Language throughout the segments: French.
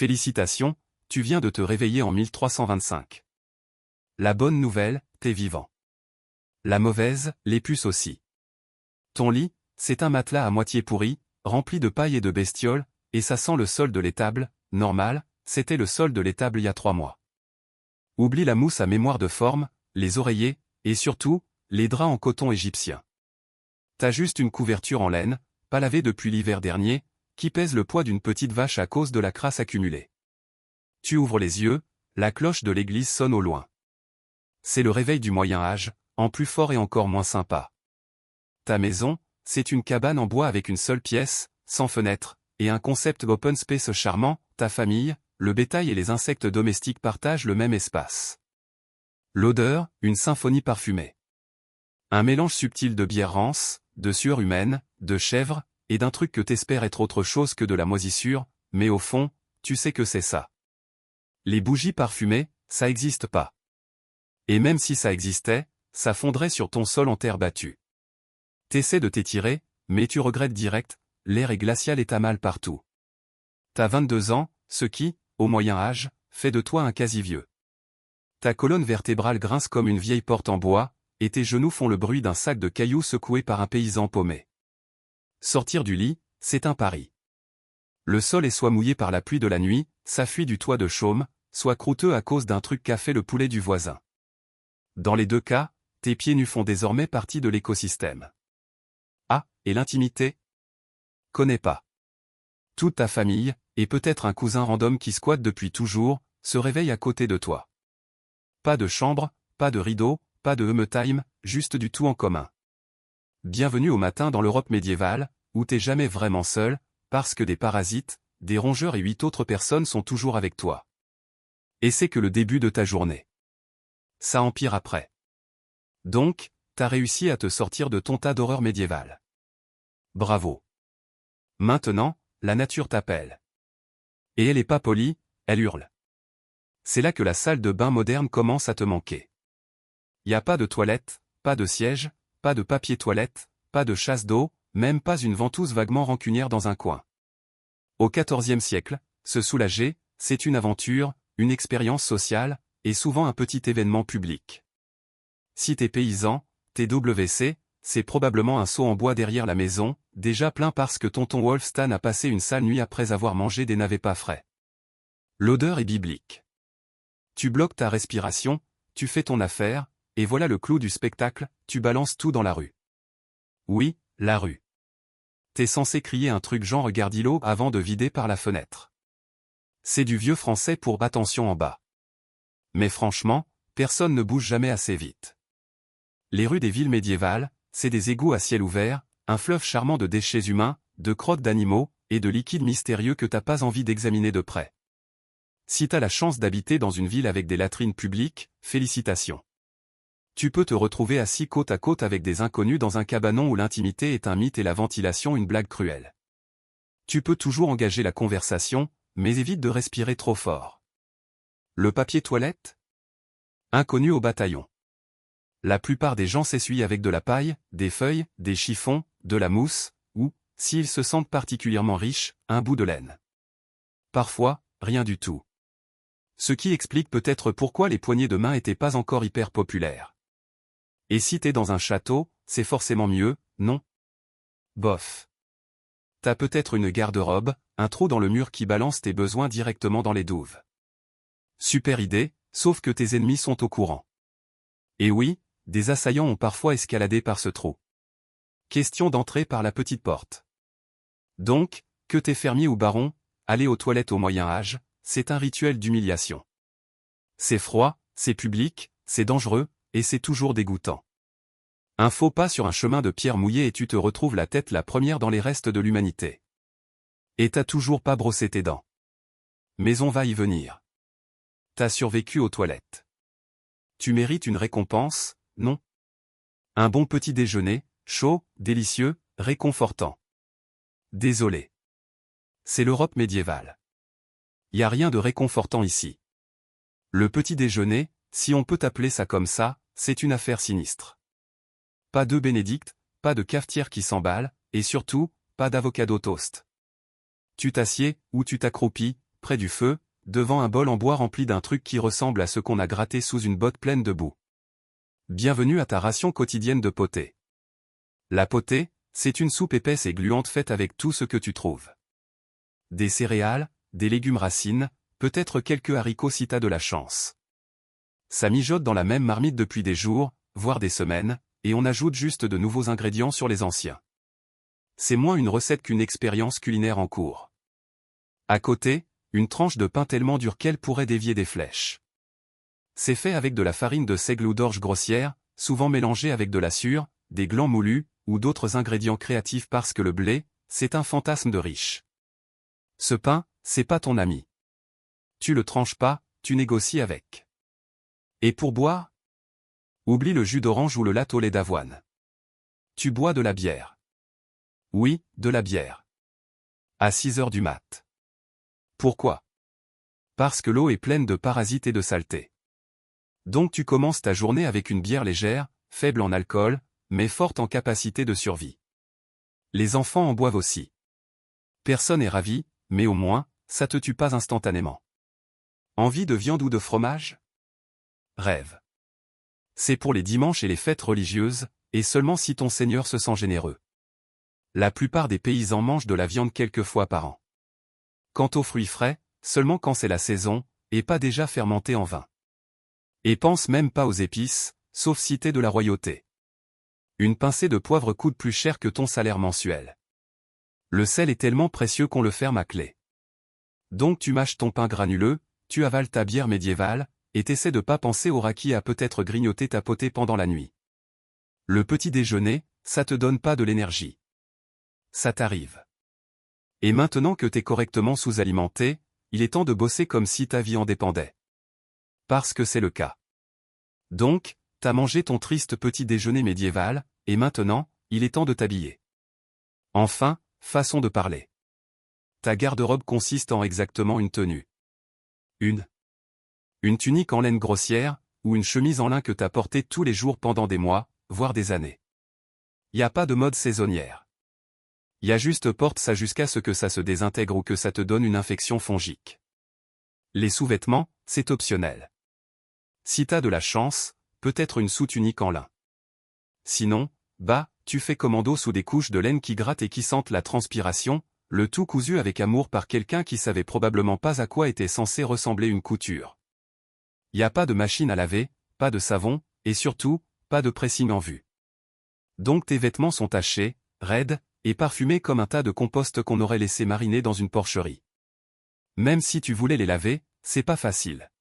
Félicitations, tu viens de te réveiller en 1325. La bonne nouvelle, t'es vivant. La mauvaise, les puces aussi. Ton lit, c'est un matelas à moitié pourri, rempli de paille et de bestioles, et ça sent le sol de l'étable, normal, c'était le sol de l'étable il y a 3 mois. Oublie la mousse à mémoire de forme, les oreillers, et surtout, les draps en coton égyptien. T'as juste une couverture en laine, pas lavée depuis l'hiver dernier, qui pèse le poids d'une petite vache à cause de la crasse accumulée. Tu ouvres les yeux, la cloche de l'église sonne au loin. C'est le réveil du Moyen-Âge, en plus fort et encore moins sympa. Ta maison, c'est une cabane en bois avec une seule pièce, sans fenêtre, et un concept open space charmant, ta famille, le bétail et les insectes domestiques partagent le même espace. L'odeur, une symphonie parfumée. Un mélange subtil de bière rance, de sueur humaine, de chèvre, et d'un truc que t'espères être autre chose que de la moisissure, mais au fond, tu sais que c'est ça. Les bougies parfumées, ça existe pas. Et même si ça existait, ça fondrait sur ton sol en terre battue. T'essaies de t'étirer, mais tu regrettes direct, l'air est glacial et t'as mal partout. T'as 22 ans, ce qui, au Moyen-Âge, fait de toi un quasi-vieux. Ta colonne vertébrale grince comme une vieille porte en bois, et tes genoux font le bruit d'un sac de cailloux secoué par un paysan paumé. Sortir du lit, c'est un pari. Le sol est soit mouillé par la pluie de la nuit, ça fuit du toit de chaume, soit croûteux à cause d'un truc qu'a fait le poulet du voisin. Dans les deux cas, tes pieds nus font désormais partie de l'écosystème. Ah, et l'intimité? Connais pas. Toute ta famille, et peut-être un cousin random qui squatte depuis toujours, se réveille à côté de toi. Pas de chambre, pas de rideau, pas de home time, juste du tout en commun. Bienvenue au matin dans l'Europe médiévale, où t'es jamais vraiment seul, parce que des parasites, des rongeurs et 8 autres personnes sont toujours avec toi. Et c'est que le début de ta journée. Ça empire après. Donc, t'as réussi à te sortir de ton tas d'horreur médiévale. Bravo. Maintenant, la nature t'appelle. Et elle est pas polie, elle hurle. C'est là que la salle de bain moderne commence à te manquer. Y a pas de toilette, pas de siège, pas de papier toilette, pas de chasse d'eau, même pas une ventouse vaguement rancunière dans un coin. Au XIVe siècle, se soulager, c'est une aventure, une expérience sociale, et souvent un petit événement public. Si t'es paysan, tes WC, c'est probablement un seau en bois derrière la maison, déjà plein parce que tonton Wolfstan a passé une sale nuit après avoir mangé des navets pas frais. L'odeur est biblique. Tu bloques ta respiration, tu fais ton affaire, et voilà le clou du spectacle, tu balances tout dans la rue. Oui, la rue. T'es censé crier un truc genre regardilo avant de vider par la fenêtre. C'est du vieux français pour attention en bas. Mais franchement, personne ne bouge jamais assez vite. Les rues des villes médiévales, c'est des égouts à ciel ouvert, un fleuve charmant de déchets humains, de crottes d'animaux, et de liquides mystérieux que t'as pas envie d'examiner de près. Si t'as la chance d'habiter dans une ville avec des latrines publiques, félicitations. Tu peux te retrouver assis côte à côte avec des inconnus dans un cabanon où l'intimité est un mythe et la ventilation une blague cruelle. Tu peux toujours engager la conversation, mais évite de respirer trop fort. Le papier toilette? Inconnu au bataillon. La plupart des gens s'essuient avec de la paille, des feuilles, des chiffons, de la mousse, ou, s'ils se sentent particulièrement riches, un bout de laine. Parfois, rien du tout. Ce qui explique peut-être pourquoi les poignées de main étaient pas encore hyper populaires. Et si t'es dans un château, c'est forcément mieux, non? Bof. T'as peut-être une garde-robe, un trou dans le mur qui balance tes besoins directement dans les douves. Super idée, sauf que tes ennemis sont au courant. Et oui, des assaillants ont parfois escaladé par ce trou. Question d'entrer par la petite porte. Donc, que t'es fermier ou baron, aller aux toilettes au Moyen-Âge, c'est un rituel d'humiliation. C'est froid, c'est public, c'est dangereux, et c'est toujours dégoûtant. Un faux pas sur un chemin de pierre mouillée et tu te retrouves la tête la première dans les restes de l'humanité. Et t'as toujours pas brossé tes dents. Mais on va y venir. T'as survécu aux toilettes. Tu mérites une récompense, non? Un bon petit déjeuner, chaud, délicieux, réconfortant. Désolé. C'est l'Europe médiévale. Y a rien de réconfortant ici. Le petit déjeuner, si on peut appeler ça comme ça, c'est une affaire sinistre. Pas d'œufs bénédicts, pas de cafetière qui s'emballe, et surtout, pas d'avocado toast. Tu t'assieds, ou tu t'accroupis, près du feu, devant un bol en bois rempli d'un truc qui ressemble à ce qu'on a gratté sous une botte pleine de boue. Bienvenue à ta ration quotidienne de potée. La potée, c'est une soupe épaisse et gluante faite avec tout ce que tu trouves. Des céréales, des légumes racines, peut-être quelques haricots si t'as de la chance. Ça mijote dans la même marmite depuis des jours, voire des semaines, et on ajoute juste de nouveaux ingrédients sur les anciens. C'est moins une recette qu'une expérience culinaire en cours. À côté, une tranche de pain tellement dure qu'elle pourrait dévier des flèches. C'est fait avec de la farine de seigle ou d'orge grossière, souvent mélangée avec de la sûre, des glands moulus, ou d'autres ingrédients créatifs parce que le blé, c'est un fantasme de riche. Ce pain, c'est pas ton ami. Tu le tranches pas, tu négocies avec. Et pour boire? Oublie le jus d'orange ou le latte au lait d'avoine. Tu bois de la bière. Oui, de la bière. À 6 heures du mat. Pourquoi? Parce que l'eau est pleine de parasites et de saleté. Donc tu commences ta journée avec une bière légère, faible en alcool, mais forte en capacité de survie. Les enfants en boivent aussi. Personne n'est ravi, mais au moins, ça te tue pas instantanément. Envie de viande ou de fromage? Rêve. C'est pour les dimanches et les fêtes religieuses, et seulement si ton Seigneur se sent généreux. La plupart des paysans mangent de la viande quelques fois par an. Quant aux fruits frais, seulement quand c'est la saison, et pas déjà fermentés en vin. Et pense même pas aux épices, sauf si t'es de la royauté. Une pincée de poivre coûte plus cher que ton salaire mensuel. Le sel est tellement précieux qu'on le ferme à clé. Donc tu mâches ton pain granuleux, tu avales ta bière médiévale, et t'essaies de pas penser au rat qui a peut-être grignoté ta potée pendant la nuit. Le petit déjeuner, ça te donne pas de l'énergie. Ça t'arrive. Et maintenant que t'es correctement sous-alimenté, il est temps de bosser comme si ta vie en dépendait. Parce que c'est le cas. Donc, t'as mangé ton triste petit déjeuner médiéval, et maintenant, il est temps de t'habiller. Enfin, façon de parler. Ta garde-robe consiste en exactement une tenue. Une tunique en laine grossière, ou une chemise en lin que t'as portée tous les jours pendant des mois, voire des années. Y a pas de mode saisonnière. Y a juste porte ça jusqu'à ce que ça se désintègre ou que ça te donne une infection fongique. Les sous-vêtements, c'est optionnel. Si t'as de la chance, peut-être une sous-tunique en lin. Sinon, tu fais commando sous des couches de laine qui grattent et qui sentent la transpiration, le tout cousu avec amour par quelqu'un qui savait probablement pas à quoi était censé ressembler une couture. Y a pas de machine à laver, pas de savon, et surtout, pas de pressing en vue. Donc tes vêtements sont tachés, raides, et parfumés comme un tas de compost qu'on aurait laissé mariner dans une porcherie. Même si tu voulais les laver, c'est pas facile.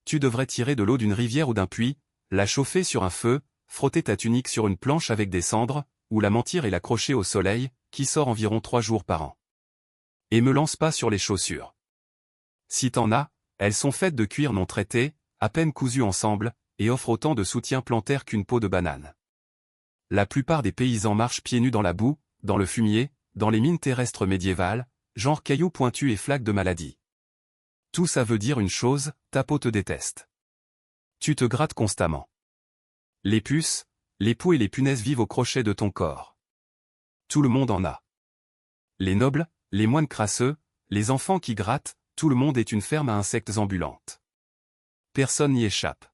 Tu devrais tirer de l'eau d'une rivière ou d'un puits, la chauffer sur un feu, frotter ta tunique sur une planche avec des cendres, ou la mentir et l'accrocher au soleil, qui sort environ 3 jours par an. Et me lance pas sur les chaussures. Si t'en as, elles sont faites de cuir non traité, à peine cousues ensemble, et offrent autant de soutien plantaire qu'une peau de banane. La plupart des paysans marchent pieds nus dans la boue, dans le fumier, dans les mines terrestres médiévales, genre cailloux pointus et flaques de maladie. Tout ça veut dire une chose, ta peau te déteste. Tu te grattes constamment. Les puces, les poux et les punaises vivent au crochet de ton corps. Tout le monde en a. Les nobles, les moines crasseux, les enfants qui grattent, tout le monde est une ferme à insectes ambulante. Personne n'y échappe.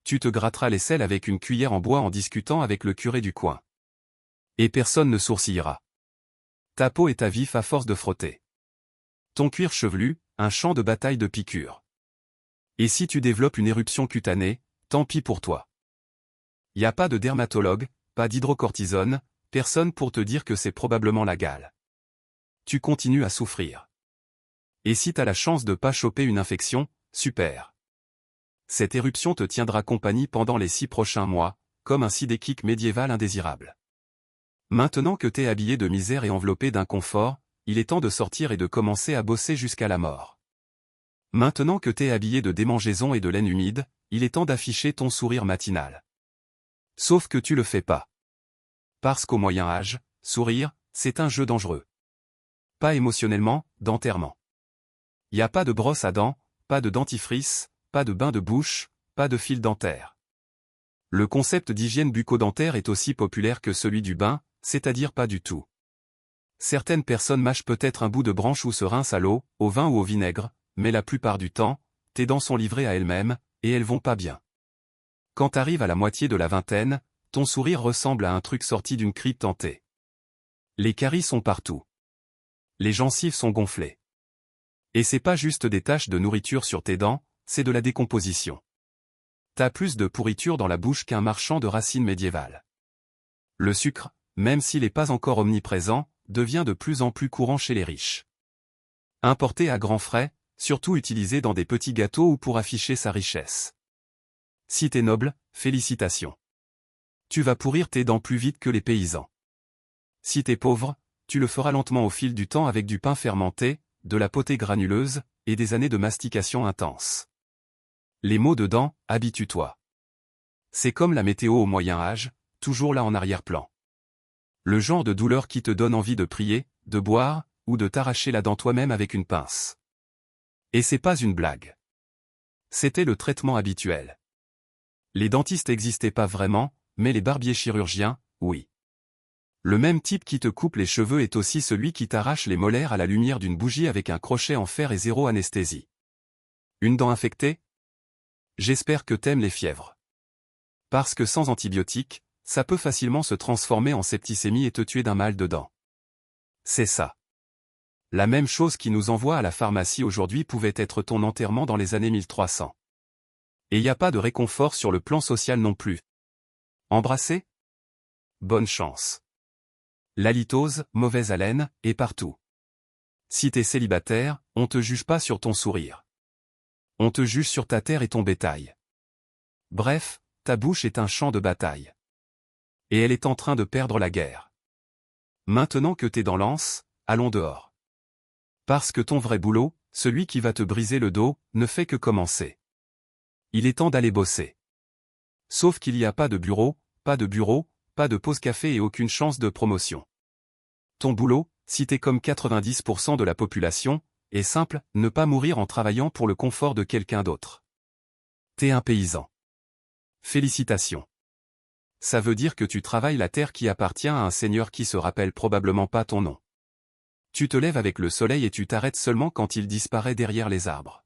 Tu te gratteras l'aisselle avec une cuillère en bois en discutant avec le curé du coin. Et personne ne sourcillera. Ta peau est à vif à force de frotter. Ton cuir chevelu, un champ de bataille de piqûres. Et si tu développes une éruption cutanée, tant pis pour toi. Y a pas de dermatologue, pas d'hydrocortisone, personne pour te dire que c'est probablement la gale. Tu continues à souffrir. Et si t'as la chance de pas choper une infection, super. Cette éruption te tiendra compagnie pendant les 6 prochains mois, comme un sidéquique médiéval indésirable. Maintenant que t'es habillé de misère et enveloppé d'un confort, il est temps de sortir et de commencer à bosser jusqu'à la mort. Maintenant que t'es habillé de démangeaisons et de laine humide, il est temps d'afficher ton sourire matinal. Sauf que tu le fais pas. Parce qu'au Moyen Âge, sourire, c'est un jeu dangereux. Pas émotionnellement, dentairement. Y a pas de brosse à dents, pas de dentifrice, pas de bain de bouche, pas de fil dentaire. Le concept d'hygiène bucco-dentaire est aussi populaire que celui du bain, c'est-à-dire pas du tout. Certaines personnes mâchent peut-être un bout de branche ou se rincent à l'eau, au vin ou au vinaigre, mais la plupart du temps, tes dents sont livrées à elles-mêmes, et elles vont pas bien. Quand t'arrives à la moitié de la vingtaine, ton sourire ressemble à un truc sorti d'une crypte hantée. Les caries sont partout. Les gencives sont gonflées. Et c'est pas juste des taches de nourriture sur tes dents, c'est de la décomposition. T'as plus de pourriture dans la bouche qu'un marchand de racines médiévales. Le sucre, même s'il n'est pas encore omniprésent, devient de plus en plus courant chez les riches. Importé à grands frais, surtout utilisé dans des petits gâteaux ou pour afficher sa richesse. Si t'es noble, félicitations. Tu vas pourrir tes dents plus vite que les paysans. Si t'es pauvre, tu le feras lentement au fil du temps avec du pain fermenté, de la potée granuleuse, et des années de mastication intense. Les maux de dents, habitue-toi. C'est comme la météo au Moyen Âge, toujours là en arrière-plan. Le genre de douleur qui te donne envie de prier, de boire, ou de t'arracher la dent toi-même avec une pince. Et c'est pas une blague. C'était le traitement habituel. Les dentistes n'existaient pas vraiment, mais les barbiers chirurgiens, oui. Le même type qui te coupe les cheveux est aussi celui qui t'arrache les molaires à la lumière d'une bougie avec un crochet en fer et zéro anesthésie. Une dent infectée? J'espère que t'aimes les fièvres. Parce que sans antibiotiques, ça peut facilement se transformer en septicémie et te tuer d'un mal de dents. C'est ça. La même chose qui nous envoie à la pharmacie aujourd'hui pouvait être ton enterrement dans les années 1300. Et y a pas de réconfort sur le plan social non plus. Embrasser? Bonne chance. L'halitose, mauvaise haleine, est partout. Si t'es célibataire, on te juge pas sur ton sourire. On te juge sur ta terre et ton bétail. Bref, ta bouche est un champ de bataille. Et elle est en train de perdre la guerre. Maintenant que t'es dans l'anse, allons dehors. Parce que ton vrai boulot, celui qui va te briser le dos, ne fait que commencer. Il est temps d'aller bosser. Sauf qu'il n'y a pas de bureau, pas de pause café et aucune chance de promotion. Ton boulot, si t'es comme 90% de la population, est simple, ne pas mourir en travaillant pour le confort de quelqu'un d'autre. T'es un paysan. Félicitations. Ça veut dire que tu travailles la terre qui appartient à un seigneur qui se rappelle probablement pas ton nom. Tu te lèves avec le soleil et tu t'arrêtes seulement quand il disparaît derrière les arbres.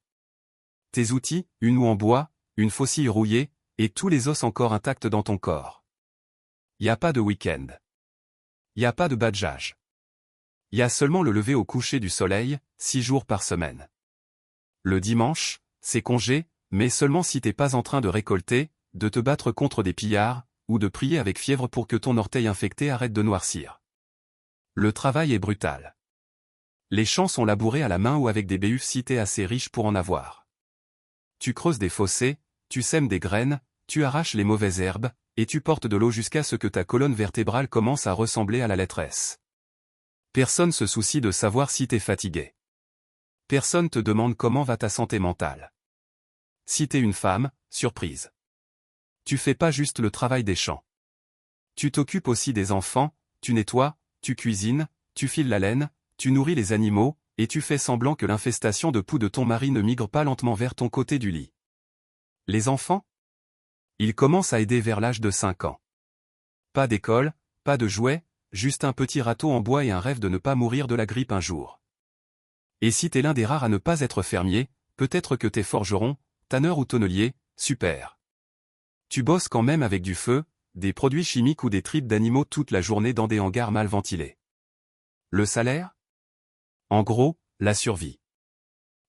Tes outils, une houe en bois, une faucille rouillée, et tous les os encore intacts dans ton corps. Y a pas de week-end. Y a pas de badgeage. Y a seulement le lever au coucher du soleil, 6 jours par semaine. Le dimanche, c'est congé, mais seulement si t'es pas en train de récolter, de te battre contre des pillards, ou de prier avec fièvre pour que ton orteil infecté arrête de noircir. Le travail est brutal. Les champs sont labourés à la main ou avec des béhues si t'es assez riche pour en avoir. Tu creuses des fossés, tu sèmes des graines, tu arraches les mauvaises herbes, et tu portes de l'eau jusqu'à ce que ta colonne vertébrale commence à ressembler à la lettre S. Personne se soucie de savoir si t'es fatigué. Personne te demande comment va ta santé mentale. Si t'es une femme, surprise. Tu fais pas juste le travail des champs. Tu t'occupes aussi des enfants, tu nettoies, tu cuisines, tu files la laine, tu nourris les animaux, et tu fais semblant que l'infestation de poux de ton mari ne migre pas lentement vers ton côté du lit. Les enfants? Ils commencent à aider vers l'âge de 5 ans. Pas d'école, pas de jouets, juste un petit râteau en bois et un rêve de ne pas mourir de la grippe un jour. Et si t'es l'un des rares à ne pas être fermier, peut-être que t'es forgeron, tanneur ou tonnelier, super. Tu bosses quand même avec du feu, des produits chimiques ou des tripes d'animaux toute la journée dans des hangars mal ventilés. Le salaire? En gros, la survie.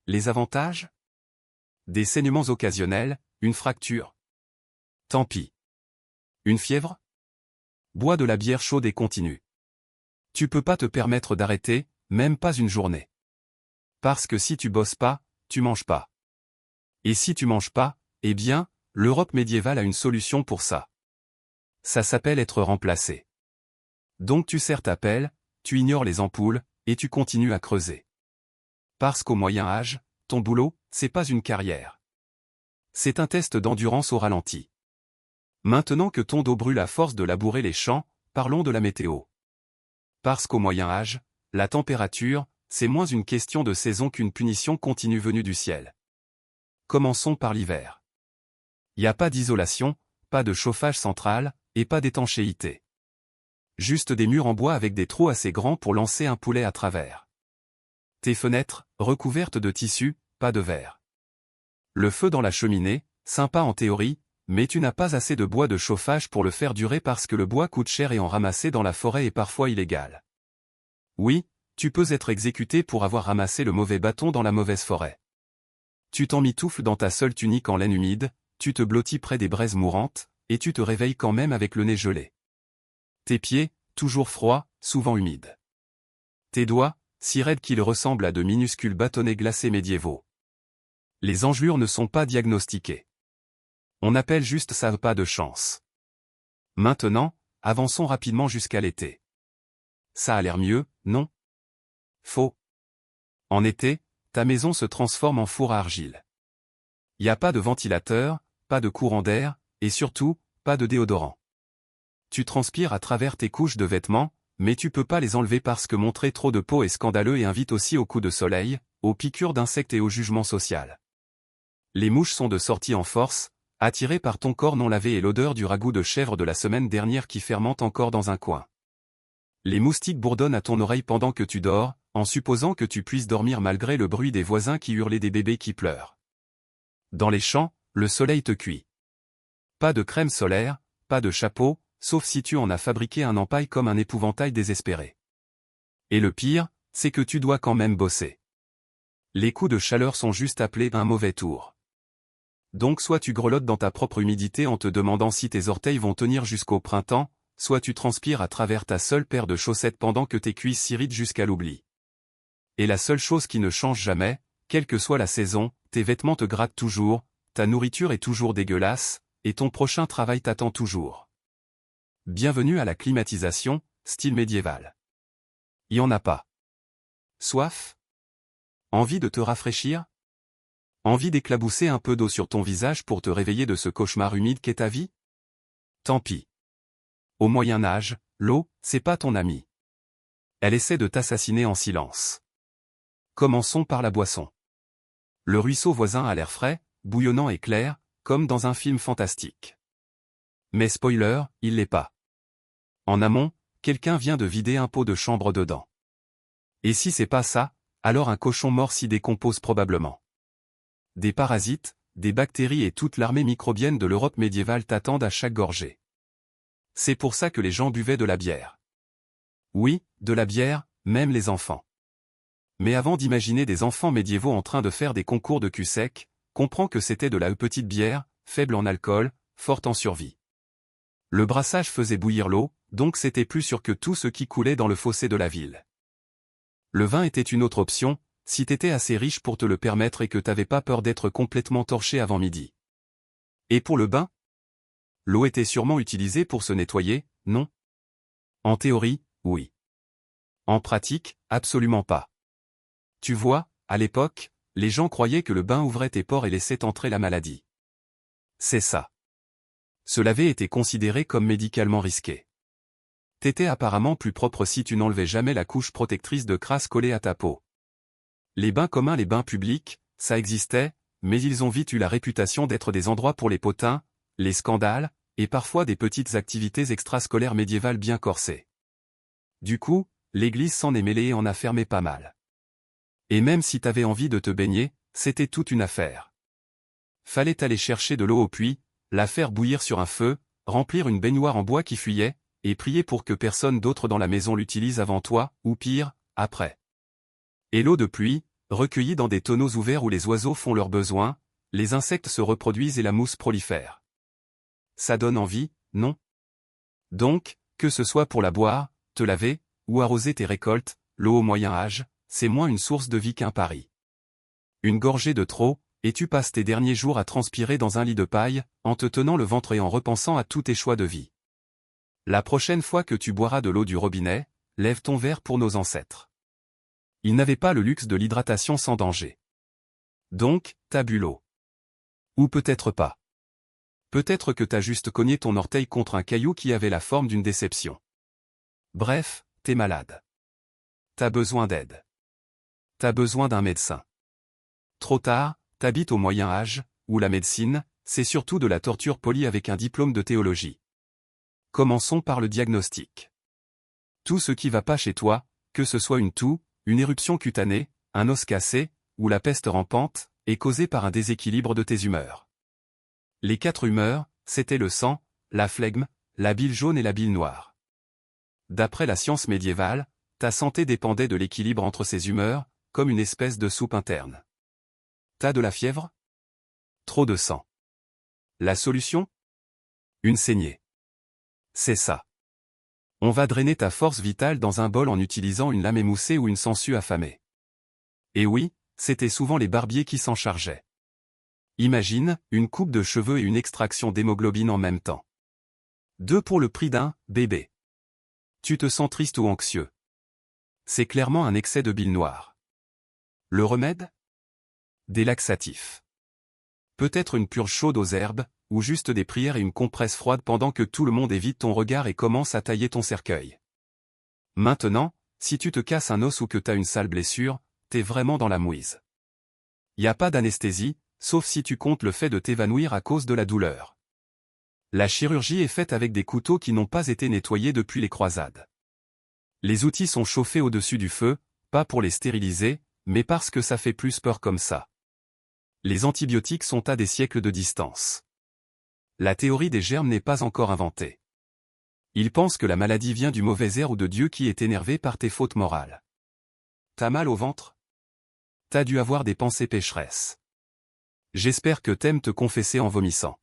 Les avantages? Des saignements occasionnels, une fracture. Tant pis. Une fièvre? Bois de la bière chaude et continue. Tu peux pas te permettre d'arrêter, même pas une journée. Parce que si tu bosses pas, tu manges pas. Et si tu manges pas, eh bien, l'Europe médiévale a une solution pour ça. Ça s'appelle être remplacé. Donc tu serres ta pelle, tu ignores les ampoules, et tu continues à creuser. Parce qu'au Moyen Âge, ton boulot, c'est pas une carrière. C'est un test d'endurance au ralenti. Maintenant que ton dos brûle à force de labourer les champs, parlons de la météo. Parce qu'au Moyen Âge, la température, c'est moins une question de saison qu'une punition continue venue du ciel. Commençons par l'hiver. Y a pas d'isolation, pas de chauffage central, et pas d'étanchéité. Juste des murs en bois avec des trous assez grands pour lancer un poulet à travers. Tes fenêtres, recouvertes de tissu, pas de verre. Le feu dans la cheminée, sympa en théorie, mais tu n'as pas assez de bois de chauffage pour le faire durer parce que le bois coûte cher et en ramasser dans la forêt est parfois illégal. Oui, tu peux être exécuté pour avoir ramassé le mauvais bâton dans la mauvaise forêt. Tu t'emmitoufles dans ta seule tunique en laine humide, tu te blottis près des braises mourantes, et tu te réveilles quand même avec le nez gelé. Tes pieds, toujours froids, souvent humides. Tes doigts, si raides qu'ils ressemblent à de minuscules bâtonnets glacés médiévaux. Les engelures ne sont pas diagnostiquées. On appelle juste ça pas de chance. Maintenant, avançons rapidement jusqu'à l'été. Ça a l'air mieux, non? Faux. En été, ta maison se transforme en four à argile. Y a pas de ventilateur, pas de courant d'air, et surtout, pas de déodorant. Tu transpires à travers tes couches de vêtements, mais tu peux pas les enlever parce que montrer trop de peau est scandaleux et invite aussi aux coups de soleil, aux piqûres d'insectes et au jugement social. Les mouches sont de sortie en force, attirées par ton corps non lavé et l'odeur du ragoût de chèvre de la semaine dernière qui fermente encore dans un coin. Les moustiques bourdonnent à ton oreille pendant que tu dors, en supposant que tu puisses dormir malgré le bruit des voisins qui hurlent et des bébés qui pleurent. Dans les champs, le soleil te cuit. Pas de crème solaire, pas de chapeau, sauf si tu en as fabriqué un empaille comme un épouvantail désespéré. Et le pire, c'est que tu dois quand même bosser. Les coups de chaleur sont juste appelés un mauvais tour. Donc soit tu grelottes dans ta propre humidité en te demandant si tes orteils vont tenir jusqu'au printemps, soit tu transpires à travers ta seule paire de chaussettes pendant que tes cuisses s'irritent jusqu'à l'oubli. Et la seule chose qui ne change jamais, quelle que soit la saison, tes vêtements te grattent toujours, ta nourriture est toujours dégueulasse, et ton prochain travail t'attend toujours. Bienvenue à la climatisation, style médiéval. Y en a pas. Soif? Envie de te rafraîchir? Envie d'éclabousser un peu d'eau sur ton visage pour te réveiller de ce cauchemar humide qu'est ta vie? Tant pis. Au Moyen Âge, l'eau, c'est pas ton amie. Elle essaie de t'assassiner en silence. Commençons par la boisson. Le ruisseau voisin a l'air frais, bouillonnant et clair, comme dans un film fantastique. Mais spoiler, il l'est pas. En amont, quelqu'un vient de vider un pot de chambre dedans. Et si c'est pas ça, alors un cochon mort s'y décompose probablement. Des parasites, des bactéries et toute l'armée microbienne de l'Europe médiévale t'attendent à chaque gorgée. C'est pour ça que les gens buvaient de la bière. Oui, de la bière, même les enfants. Mais avant d'imaginer des enfants médiévaux en train de faire des concours de cul sec, comprends que c'était de la petite bière, faible en alcool, forte en survie. Le brassage faisait bouillir l'eau, donc c'était plus sûr que tout ce qui coulait dans le fossé de la ville. Le vin était une autre option, si t'étais assez riche pour te le permettre et que t'avais pas peur d'être complètement torché avant midi. Et pour le bain? L'eau était sûrement utilisée pour se nettoyer, non? En théorie, oui. En pratique, absolument pas. Tu vois, à l'époque, les gens croyaient que le bain ouvrait tes pores et laissait entrer la maladie. C'est ça. Se laver était considéré comme médicalement risqué. T'étais apparemment plus propre si tu n'enlevais jamais la couche protectrice de crasse collée à ta peau. Les bains communs, les bains publics, ça existait, mais ils ont vite eu la réputation d'être des endroits pour les potins, les scandales, et parfois des petites activités extrascolaires médiévales bien corsées. Du coup, l'église s'en est mêlée et en a fermé pas mal. Et même si t'avais envie de te baigner, c'était toute une affaire. Fallait aller chercher de l'eau au puits, la faire bouillir sur un feu, remplir une baignoire en bois qui fuyait, et prier pour que personne d'autre dans la maison l'utilise avant toi, ou pire, après. Et l'eau de pluie, recueillie dans des tonneaux ouverts où les oiseaux font leurs besoins, les insectes se reproduisent et la mousse prolifère. Ça donne envie, non? Donc, que ce soit pour la boire, te laver, ou arroser tes récoltes, l'eau au Moyen Âge, c'est moins une source de vie qu'un pari. Une gorgée de trop, et tu passes tes derniers jours à transpirer dans un lit de paille, en te tenant le ventre et en repensant à tous tes choix de vie. La prochaine fois que tu boiras de l'eau du robinet, lève ton verre pour nos ancêtres. Ils n'avaient pas le luxe de l'hydratation sans danger. Donc, t'as bu l'eau. Ou peut-être pas. Peut-être que t'as juste cogné ton orteil contre un caillou qui avait la forme d'une déception. Bref, t'es malade. T'as besoin d'aide. T'as besoin d'un médecin. Trop tard, t'habites au Moyen Âge, où la médecine, c'est surtout de la torture polie avec un diplôme de théologie. Commençons par le diagnostic. Tout ce qui va pas chez toi, que ce soit une toux, une éruption cutanée, un os cassé, ou la peste rampante, est causé par un déséquilibre de tes humeurs. Les 4 humeurs, c'était le sang, la flegme, la bile jaune et la bile noire. D'après la science médiévale, ta santé dépendait de l'équilibre entre ces humeurs, comme une espèce de soupe interne. T'as de la fièvre? Trop de sang. La solution? Une saignée. C'est ça. On va drainer ta force vitale dans un bol en utilisant une lame émoussée ou une sangsue affamée. Et oui, c'était souvent les barbiers qui s'en chargeaient. Imagine, une coupe de cheveux et une extraction d'hémoglobine en même temps. 2 pour le prix d'un bébé. Tu te sens triste ou anxieux. C'est clairement un excès de bile noire. Le remède? Des laxatifs. Peut-être une purge chaude aux herbes, ou juste des prières et une compresse froide pendant que tout le monde évite ton regard et commence à tailler ton cercueil. Maintenant, si tu te casses un os ou que t'as une sale blessure, t'es vraiment dans la mouise. Y a pas d'anesthésie, sauf si tu comptes le fait de t'évanouir à cause de la douleur. La chirurgie est faite avec des couteaux qui n'ont pas été nettoyés depuis les croisades. Les outils sont chauffés au-dessus du feu, pas pour les stériliser, mais parce que ça fait plus peur comme ça. Les antibiotiques sont à des siècles de distance. La théorie des germes n'est pas encore inventée. Ils pensent que la maladie vient du mauvais air ou de Dieu qui est énervé par tes fautes morales. T'as mal au ventre? T'as dû avoir des pensées pécheresses. J'espère que t'aimes te confesser en vomissant.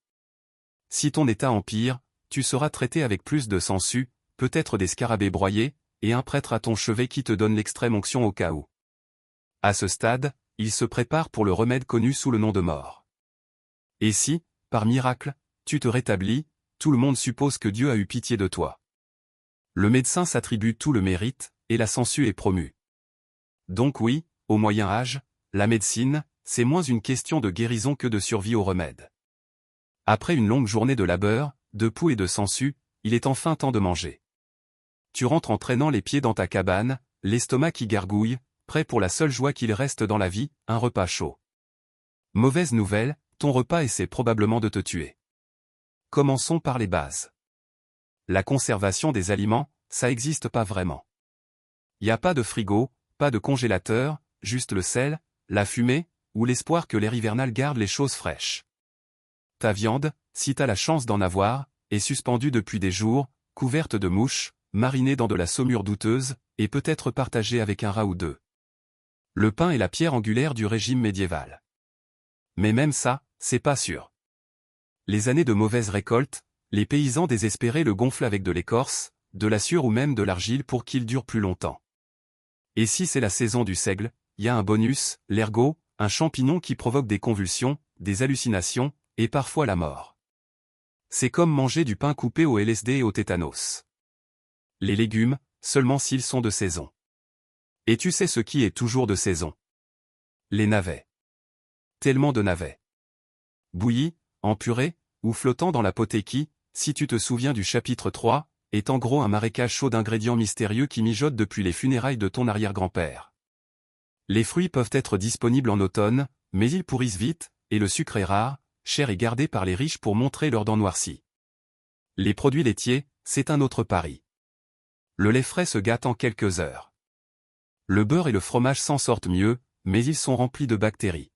Si ton état empire, tu seras traité avec plus de sangsues, peut-être des scarabées broyés, et un prêtre à ton chevet qui te donne l'extrême onction au cas où. À ce stade, il se prépare pour le remède connu sous le nom de mort. Et si, par miracle, tu te rétablis, tout le monde suppose que Dieu a eu pitié de toi. Le médecin s'attribue tout le mérite, et la sangsue est promue. Donc oui, au Moyen Âge, la médecine, c'est moins une question de guérison que de survie au remède. Après une longue journée de labeur, de poux et de sangsue, il est enfin temps de manger. Tu rentres en traînant les pieds dans ta cabane, l'estomac qui gargouille, prêt pour la seule joie qu'il reste dans la vie, un repas chaud. Mauvaise nouvelle, ton repas essaie probablement de te tuer. Commençons par les bases. La conservation des aliments, ça existe pas vraiment. Y a pas de frigo, pas de congélateur, juste le sel, la fumée, ou l'espoir que l'air hivernal garde les choses fraîches. Ta viande, si t'as la chance d'en avoir, est suspendue depuis des jours, couverte de mouches, marinée dans de la saumure douteuse, et peut-être partagée avec un rat ou deux. Le pain est la pierre angulaire du régime médiéval. Mais même ça, c'est pas sûr. Les années de mauvaise récolte, les paysans désespérés le gonflent avec de l'écorce, de la sueur ou même de l'argile pour qu'il dure plus longtemps. Et si c'est la saison du seigle, y a un bonus, l'ergot, un champignon qui provoque des convulsions, des hallucinations, et parfois la mort. C'est comme manger du pain coupé au LSD et au tétanos. Les légumes, seulement s'ils sont de saison. Et tu sais ce qui est toujours de saison? Les navets. Tellement de navets. Bouillis, en purée, ou flottant dans la potée qui, si tu te souviens du chapitre 3, est en gros un marécage chaud d'ingrédients mystérieux qui mijotent depuis les funérailles de ton arrière-grand-père. Les fruits peuvent être disponibles en automne, mais ils pourrissent vite, et le sucre est rare, cher et gardé par les riches pour montrer leurs dents noircies. Les produits laitiers, c'est un autre pari. Le lait frais se gâte en quelques heures. Le beurre et le fromage s'en sortent mieux, mais ils sont remplis de bactéries.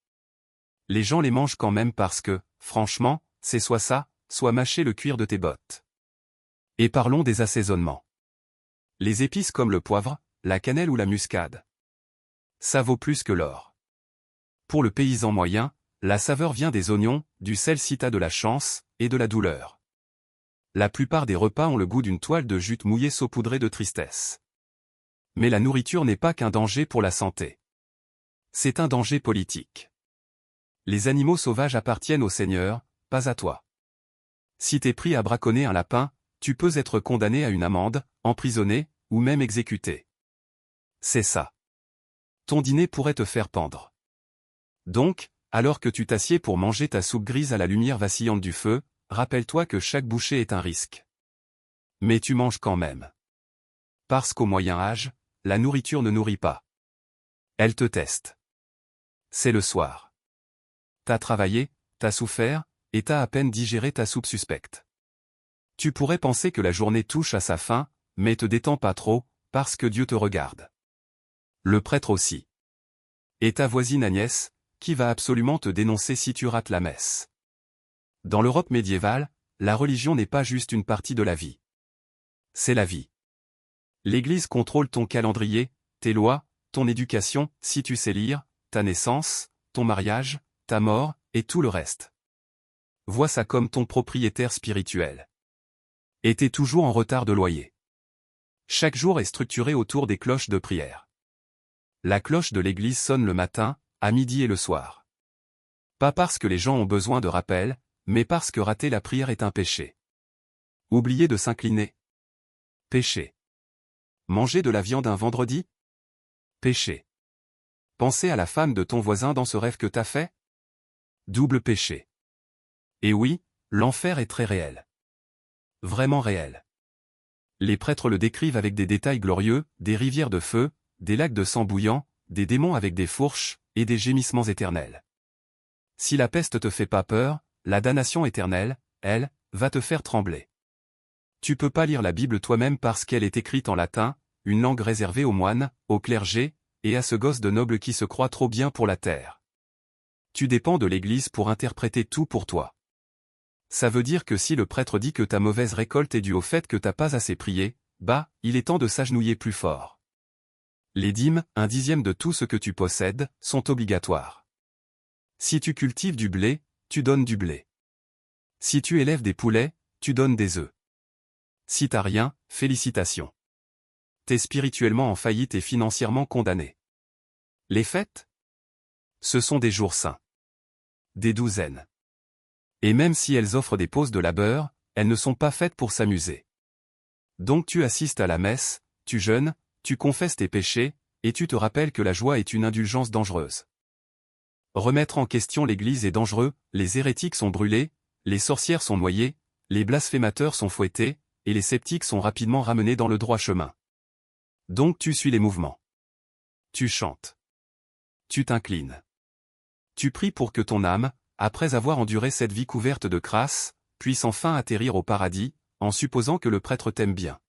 Les gens les mangent quand même parce que, franchement, c'est soit ça, soit mâcher le cuir de tes bottes. Et parlons des assaisonnements. Les épices comme le poivre, la cannelle ou la muscade. Ça vaut plus que l'or. Pour le paysan moyen, la saveur vient des oignons, du sel si t'as de la chance, et de la douleur. La plupart des repas ont le goût d'une toile de jute mouillée saupoudrée de tristesse. Mais la nourriture n'est pas qu'un danger pour la santé. C'est un danger politique. Les animaux sauvages appartiennent au Seigneur, pas à toi. Si t'es pris à braconner un lapin, tu peux être condamné à une amende, emprisonné, ou même exécuté. C'est ça. Ton dîner pourrait te faire pendre. Donc, alors que tu t'assieds pour manger ta soupe grise à la lumière vacillante du feu, rappelle-toi que chaque bouchée est un risque. Mais tu manges quand même. Parce qu'au Moyen Âge, la nourriture ne nourrit pas. Elle te teste. C'est le soir. T'as travaillé, t'as souffert, et t'as à peine digéré ta soupe suspecte. Tu pourrais penser que la journée touche à sa fin, mais te détends pas trop, parce que Dieu te regarde. Le prêtre aussi. Et ta voisine Agnès, qui va absolument te dénoncer si tu rates la messe. Dans l'Europe médiévale, la religion n'est pas juste une partie de la vie. C'est la vie. L'Église contrôle ton calendrier, tes lois, ton éducation, si tu sais lire, ta naissance, ton mariage, ta mort, et tout le reste. Vois ça comme ton propriétaire spirituel. Et t'es toujours en retard de loyer. Chaque jour est structuré autour des cloches de prière. La cloche de l'église sonne le matin, à midi et le soir. Pas parce que les gens ont besoin de rappel, mais parce que rater la prière est un péché. Oublier de s'incliner. Péché. Manger de la viande un vendredi? Péché. Penser à la femme de ton voisin dans ce rêve que t'as fait? Double péché. Et oui, l'enfer est très réel. Vraiment réel. Les prêtres le décrivent avec des détails glorieux, des rivières de feu, des lacs de sang bouillant, des démons avec des fourches, et des gémissements éternels. Si la peste te fait pas peur, la damnation éternelle, elle, va te faire trembler. Tu peux pas lire la Bible toi-même parce qu'elle est écrite en latin, une langue réservée aux moines, au clergé, et à ce gosse de noble qui se croit trop bien pour la terre. Tu dépends de l'Église pour interpréter tout pour toi. Ça veut dire que si le prêtre dit que ta mauvaise récolte est due au fait que t'as pas assez prié, bah, il est temps de s'agenouiller plus fort. Les dîmes, 1/10 de tout ce que tu possèdes, sont obligatoires. Si tu cultives du blé, tu donnes du blé. Si tu élèves des poulets, tu donnes des œufs. Si t'as rien, félicitations. T'es spirituellement en faillite et financièrement condamné. Les fêtes? Ce sont des jours saints. Des douzaines. Et même si elles offrent des pauses de labeur, elles ne sont pas faites pour s'amuser. Donc tu assistes à la messe, tu jeûnes, tu confesses tes péchés, et tu te rappelles que la joie est une indulgence dangereuse. Remettre en question l'Église est dangereux, les hérétiques sont brûlés, les sorcières sont noyées, les blasphémateurs sont fouettés, et les sceptiques sont rapidement ramenés dans le droit chemin. Donc tu suis les mouvements. Tu chantes. Tu t'inclines. Tu pries pour que ton âme, après avoir enduré cette vie couverte de crasse, puisse enfin atterrir au paradis, en supposant que le prêtre t'aime bien.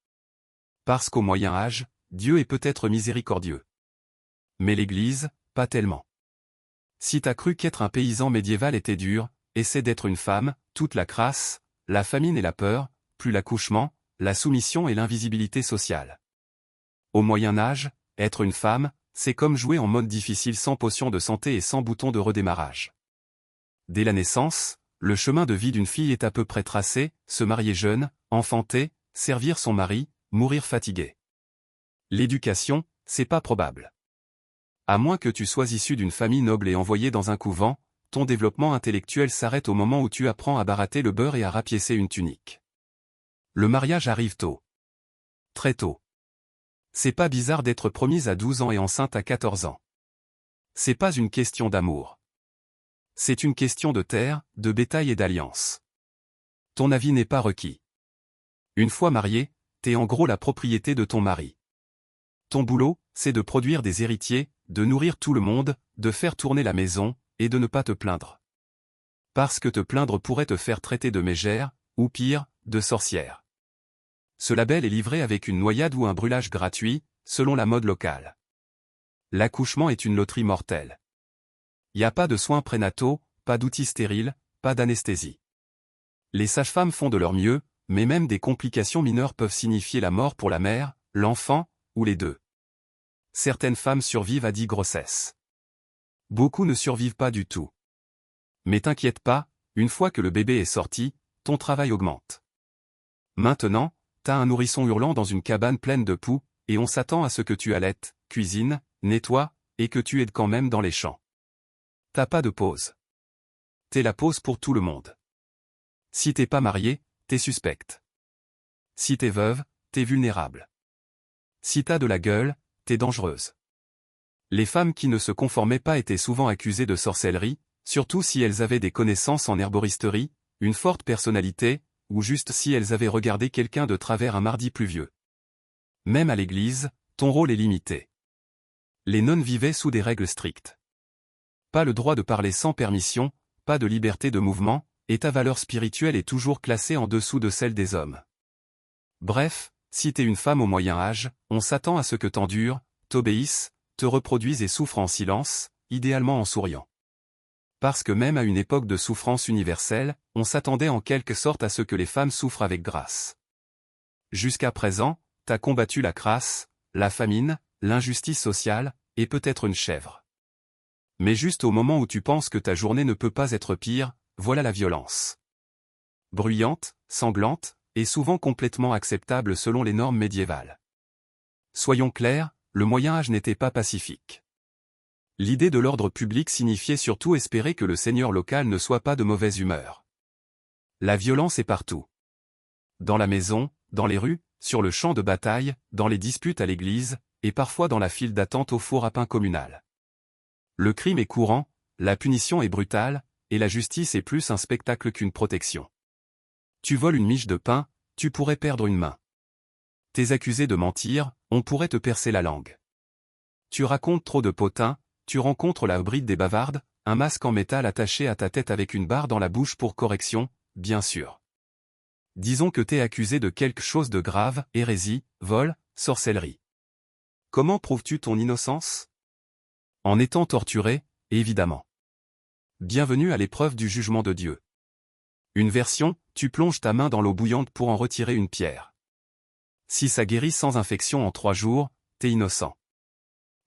Parce qu'au Moyen Âge, Dieu est peut-être miséricordieux. Mais l'Église, pas tellement. Si t'as cru qu'être un paysan médiéval était dur, essaie d'être une femme, toute la crasse, la famine et la peur, plus l'accouchement, la soumission et l'invisibilité sociale. Au Moyen Âge, être une femme, c'est comme jouer en mode difficile sans potion de santé et sans bouton de redémarrage. Dès la naissance, le chemin de vie d'une fille est à peu près tracé, se marier jeune, enfanter, servir son mari, mourir fatigué. L'éducation, c'est pas probable. À moins que tu sois issu d'une famille noble et envoyé dans un couvent, ton développement intellectuel s'arrête au moment où tu apprends à baratter le beurre et à rapiécer une tunique. Le mariage arrive tôt. Très tôt. C'est pas bizarre d'être promise à 12 ans et enceinte à 14 ans. C'est pas une question d'amour. C'est une question de terre, de bétail et d'alliance. Ton avis n'est pas requis. Une fois marié, t'es en gros la propriété de ton mari. Ton boulot, c'est de produire des héritiers, de nourrir tout le monde, de faire tourner la maison, et de ne pas te plaindre. Parce que te plaindre pourrait te faire traiter de mégère, ou pire, de sorcière. Ce label est livré avec une noyade ou un brûlage gratuit, selon la mode locale. L'accouchement est une loterie mortelle. Y a pas de soins prénataux, pas d'outils stériles, pas d'anesthésie. Les sages-femmes font de leur mieux, mais même des complications mineures peuvent signifier la mort pour la mère, l'enfant, ou les deux. Certaines femmes survivent à 10 grossesses. Beaucoup ne survivent pas du tout. Mais t'inquiète pas, une fois que le bébé est sorti, ton travail augmente. Maintenant, t'as un nourrisson hurlant dans une cabane pleine de poux, et on s'attend à ce que tu allaites, cuisines, nettoies, et que tu aides quand même dans les champs. T'as pas de pause. T'es la pause pour tout le monde. Si t'es pas marié, t'es suspecte. Si t'es veuve, t'es vulnérable. Si t'as de la gueule, t'es dangereuse. Les femmes qui ne se conformaient pas étaient souvent accusées de sorcellerie, surtout si elles avaient des connaissances en herboristerie, une forte personnalité, ou juste si elles avaient regardé quelqu'un de travers un mardi pluvieux. Même à l'église, ton rôle est limité. Les nonnes vivaient sous des règles strictes. Pas le droit de parler sans permission, pas de liberté de mouvement, et ta valeur spirituelle est toujours classée en dessous de celle des hommes. Bref, si t'es une femme au Moyen Âge, on s'attend à ce que t'endures, t'obéisses, te reproduisent et souffrent en silence, idéalement en souriant. Parce que même à une époque de souffrance universelle, on s'attendait en quelque sorte à ce que les femmes souffrent avec grâce. Jusqu'à présent, t'as combattu la crasse, la famine, l'injustice sociale, et peut-être une chèvre. Mais juste au moment où tu penses que ta journée ne peut pas être pire, voilà la violence. Bruyante, sanglante, et souvent complètement acceptable selon les normes médiévales. Soyons clairs, le Moyen-Âge n'était pas pacifique. L'idée de l'ordre public signifiait surtout espérer que le seigneur local ne soit pas de mauvaise humeur. La violence est partout. Dans la maison, dans les rues, sur le champ de bataille, dans les disputes à l'église, et parfois dans la file d'attente au four à pain communal. Le crime est courant, la punition est brutale, et la justice est plus un spectacle qu'une protection. Tu voles une miche de pain, tu pourrais perdre une main. T'es accusé de mentir, on pourrait te percer la langue. Tu racontes trop de potins, tu rencontres la bride des bavardes, un masque en métal attaché à ta tête avec une barre dans la bouche pour correction, bien sûr. Disons que t'es accusé de quelque chose de grave, hérésie, vol, sorcellerie. Comment prouves-tu ton innocence? En étant torturé, évidemment. Bienvenue à l'épreuve du jugement de Dieu. Une version, tu plonges ta main dans l'eau bouillante pour en retirer une pierre. Si ça guérit sans infection en 3 jours, t'es innocent.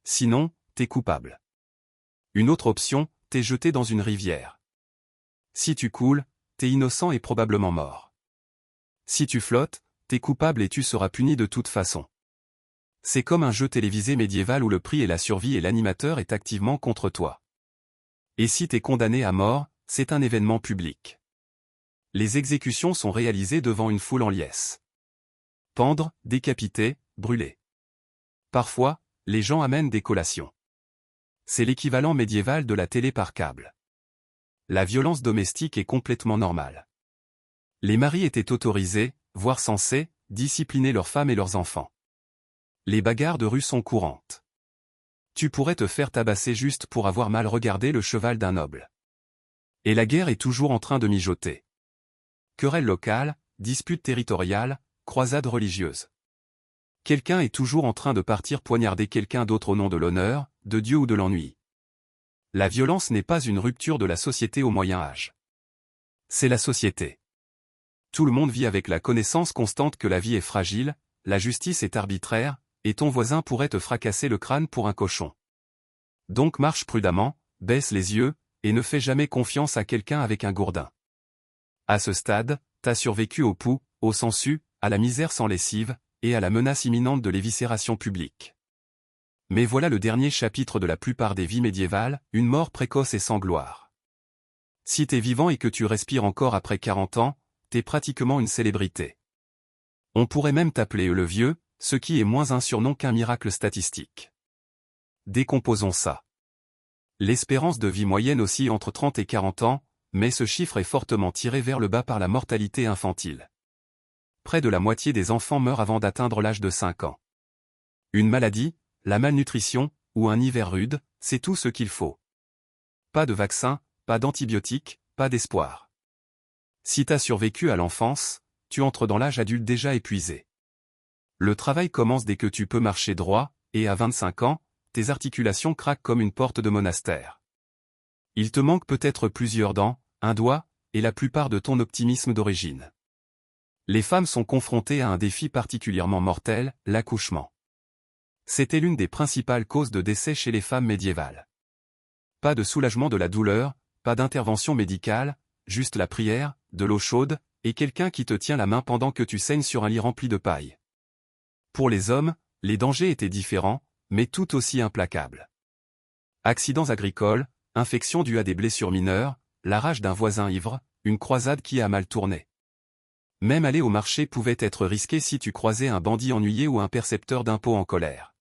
Sinon, t'es coupable. Une autre option, t'es jeté dans une rivière. Si tu coules, t'es innocent et probablement mort. Si tu flottes, t'es coupable et tu seras puni de toute façon. C'est comme un jeu télévisé médiéval où le prix est la survie et l'animateur est activement contre toi. Et si t'es condamné à mort, c'est un événement public. Les exécutions sont réalisées devant une foule en liesse. Pendre, décapiter, brûler. Parfois, les gens amènent des collations. C'est l'équivalent médiéval de la télé par câble. La violence domestique est complètement normale. Les maris étaient autorisés, voire censés, discipliner leurs femmes et leurs enfants. Les bagarres de rue sont courantes. Tu pourrais te faire tabasser juste pour avoir mal regardé le cheval d'un noble. Et la guerre est toujours en train de mijoter. Querelles locales, disputes territoriales, croisades religieuses. Quelqu'un est toujours en train de partir poignarder quelqu'un d'autre au nom de l'honneur, de Dieu ou de l'ennui. La violence n'est pas une rupture de la société au Moyen-Âge. C'est la société. Tout le monde vit avec la connaissance constante que la vie est fragile, la justice est arbitraire, et ton voisin pourrait te fracasser le crâne pour un cochon. Donc marche prudemment, baisse les yeux, et ne fais jamais confiance à quelqu'un avec un gourdin. À ce stade, t'as survécu au pouls, au sangsues, à la misère sans lessive, et à la menace imminente de l'éviscération publique. Mais voilà le dernier chapitre de la plupart des vies médiévales, une mort précoce et sans gloire. Si t'es vivant et que tu respires encore après 40 ans, t'es pratiquement une célébrité. On pourrait même t'appeler le vieux, ce qui est moins un surnom qu'un miracle statistique. Décomposons ça. L'espérance de vie moyenne oscille entre 30 et 40 ans, mais ce chiffre est fortement tiré vers le bas par la mortalité infantile. Près de la moitié des enfants meurent avant d'atteindre l'âge de 5 ans. Une maladie, la malnutrition, ou un hiver rude, c'est tout ce qu'il faut. Pas de vaccin, pas d'antibiotiques, pas d'espoir. Si t'as survécu à l'enfance, tu entres dans l'âge adulte déjà épuisé. Le travail commence dès que tu peux marcher droit, et à 25 ans, tes articulations craquent comme une porte de monastère. Il te manque peut-être plusieurs dents, un doigt, et la plupart de ton optimisme d'origine. Les femmes sont confrontées à un défi particulièrement mortel, l'accouchement. C'était l'une des principales causes de décès chez les femmes médiévales. Pas de soulagement de la douleur, pas d'intervention médicale, juste la prière, de l'eau chaude, et quelqu'un qui te tient la main pendant que tu saignes sur un lit rempli de paille. Pour les hommes, les dangers étaient différents, mais tout aussi implacables. Accidents agricoles, infections dues à des blessures mineures, la rage d'un voisin ivre, une croisade qui a mal tourné. Même aller au marché pouvait être risqué si tu croisais un bandit ennuyé ou un percepteur d'impôts en colère.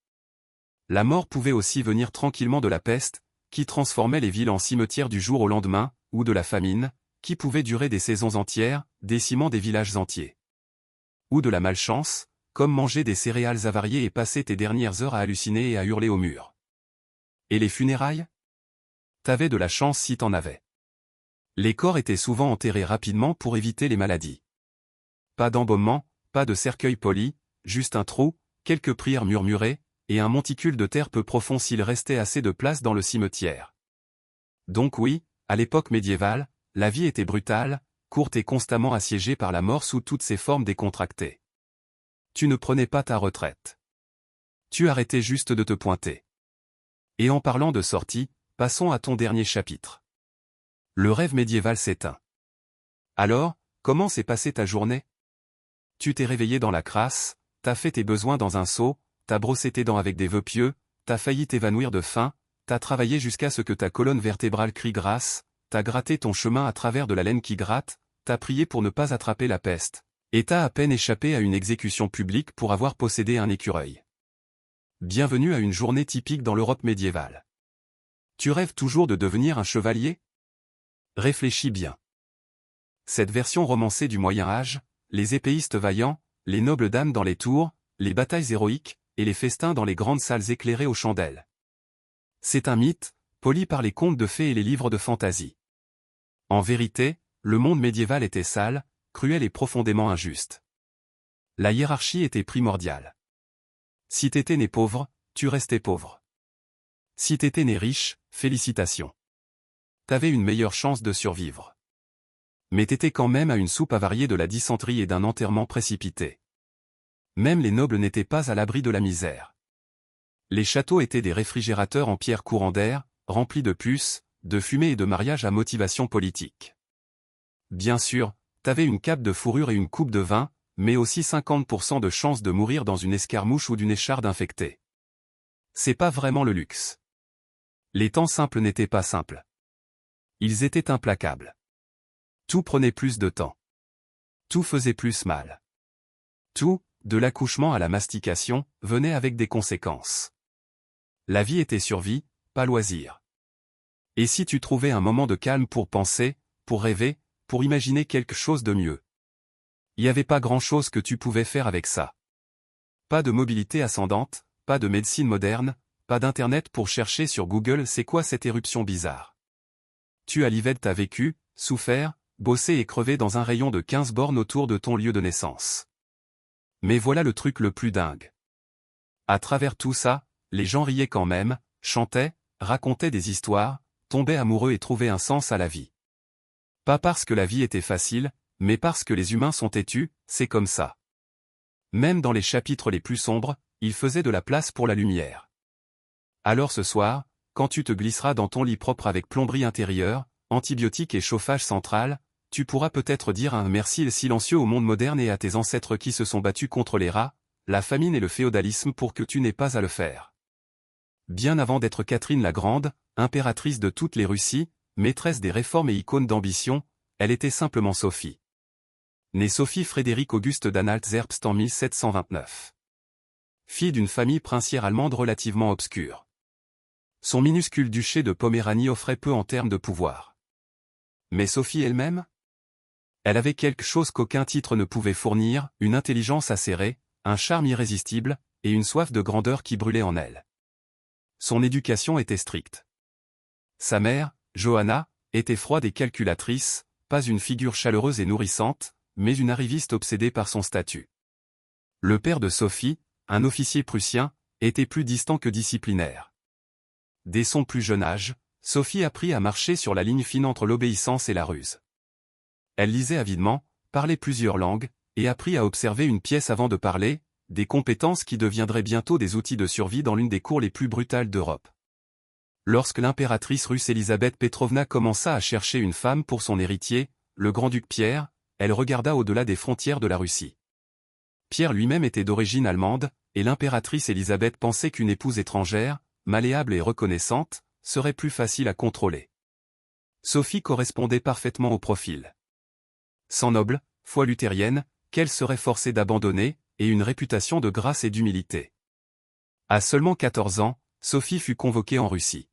La mort pouvait aussi venir tranquillement de la peste, qui transformait les villes en cimetières du jour au lendemain, ou de la famine, qui pouvait durer des saisons entières, décimant des villages entiers. Ou de la malchance, comme manger des céréales avariées et passer tes dernières heures à halluciner et à hurler au mur. Et les funérailles? T'avais de la chance si t'en avais. Les corps étaient souvent enterrés rapidement pour éviter les maladies. Pas d'embaumement, pas de cercueil poli, juste un trou, quelques prières murmurées, et un monticule de terre peu profond s'il restait assez de place dans le cimetière. Donc oui, à l'époque médiévale, la vie était brutale, courte et constamment assiégée par la mort sous toutes ses formes décontractées. Tu ne prenais pas ta retraite. Tu arrêtais juste de te pointer. Et en parlant de sortie, passons à ton dernier chapitre. Le rêve médiéval s'éteint. Alors, comment s'est passée ta journée? Tu t'es réveillé dans la crasse, t'as fait tes besoins dans un seau, t'as brossé tes dents avec des vœux pieux, t'as failli t'évanouir de faim, t'as travaillé jusqu'à ce que ta colonne vertébrale crie grâce, t'as gratté ton chemin à travers de la laine qui gratte, t'as prié pour ne pas attraper la peste, et t'as à peine échappé à une exécution publique pour avoir possédé un écureuil. Bienvenue à une journée typique dans l'Europe médiévale. Tu rêves toujours de devenir un chevalier? Réfléchis bien. Cette version romancée du Moyen-Âge, les épéistes vaillants, les nobles dames dans les tours, les batailles héroïques, et les festins dans les grandes salles éclairées aux chandelles. C'est un mythe, poli par les contes de fées et les livres de fantaisie. En vérité, le monde médiéval était sale, cruel et profondément injuste. La hiérarchie était primordiale. Si t'étais né pauvre, tu restais pauvre. Si t'étais né riche, félicitations. T'avais une meilleure chance de survivre. Mais t'étais quand même à une soupe avariée de la dysenterie et d'un enterrement précipité. Même les nobles n'étaient pas à l'abri de la misère. Les châteaux étaient des réfrigérateurs en pierre courant d'air, remplis de puces, de fumée et de mariages à motivation politique. Bien sûr, t'avais une cape de fourrure et une coupe de vin, mais aussi 50% de chances de mourir dans une escarmouche ou d'une écharde infectée. C'est pas vraiment le luxe. Les temps simples n'étaient pas simples. Ils étaient implacables. Tout prenait plus de temps. Tout faisait plus mal. Tout, de l'accouchement à la mastication, venait avec des conséquences. La vie était survie, pas loisir. Et si tu trouvais un moment de calme pour penser, pour rêver, pour imaginer quelque chose de mieux? Il n'y avait pas grand-chose que tu pouvais faire avec ça. Pas de mobilité ascendante, pas de médecine moderne, pas d'internet pour chercher sur Google c'est quoi cette éruption bizarre. Tu à l'Ived t'as vécu, souffert, bossé et crevé dans un rayon de 15 bornes autour de ton lieu de naissance. Mais voilà le truc le plus dingue. À travers tout ça, les gens riaient quand même, chantaient, racontaient des histoires, tombaient amoureux et trouvaient un sens à la vie. Pas parce que la vie était facile, mais parce que les humains sont têtus, c'est comme ça. Même dans les chapitres les plus sombres, il faisait de la place pour la lumière. Alors ce soir, quand tu te glisseras dans ton lit propre avec plomberie intérieure, antibiotiques et chauffage central, tu pourras peut-être dire un merci silencieux au monde moderne et à tes ancêtres qui se sont battus contre les rats, la famine et le féodalisme pour que tu n'aies pas à le faire. Bien avant d'être Catherine la Grande, impératrice de toutes les Russies, maîtresse des réformes et icône d'ambition, elle était simplement Sophie. Née Sophie Frédéric Auguste d'Anhalt-Zerbst en 1729. Fille d'une famille princière allemande relativement obscure. Son minuscule duché de Poméranie offrait peu en termes de pouvoir. Mais Sophie elle-même? Elle avait quelque chose qu'aucun titre ne pouvait fournir, une intelligence acérée, un charme irrésistible, et une soif de grandeur qui brûlait en elle. Son éducation était stricte. Sa mère, Johanna, était froide et calculatrice, pas une figure chaleureuse et nourrissante, mais une arriviste obsédée par son statut. Le père de Sophie, un officier prussien, était plus distant que disciplinaire. Dès son plus jeune âge, Sophie apprit à marcher sur la ligne fine entre l'obéissance et la ruse. Elle lisait avidement, parlait plusieurs langues, et apprit à observer une pièce avant de parler, des compétences qui deviendraient bientôt des outils de survie dans l'une des cours les plus brutales d'Europe. Lorsque l'impératrice russe Elisabeth Petrovna commença à chercher une femme pour son héritier, le grand-duc Pierre, elle regarda au-delà des frontières de la Russie. Pierre lui-même était d'origine allemande, et l'impératrice Elisabeth pensait qu'une épouse étrangère, malléable et reconnaissante, serait plus facile à contrôler. Sophie correspondait parfaitement au profil. Sans noble, foi luthérienne, qu'elle serait forcée d'abandonner, et une réputation de grâce et d'humilité. À seulement 14 ans, Sophie fut convoquée en Russie.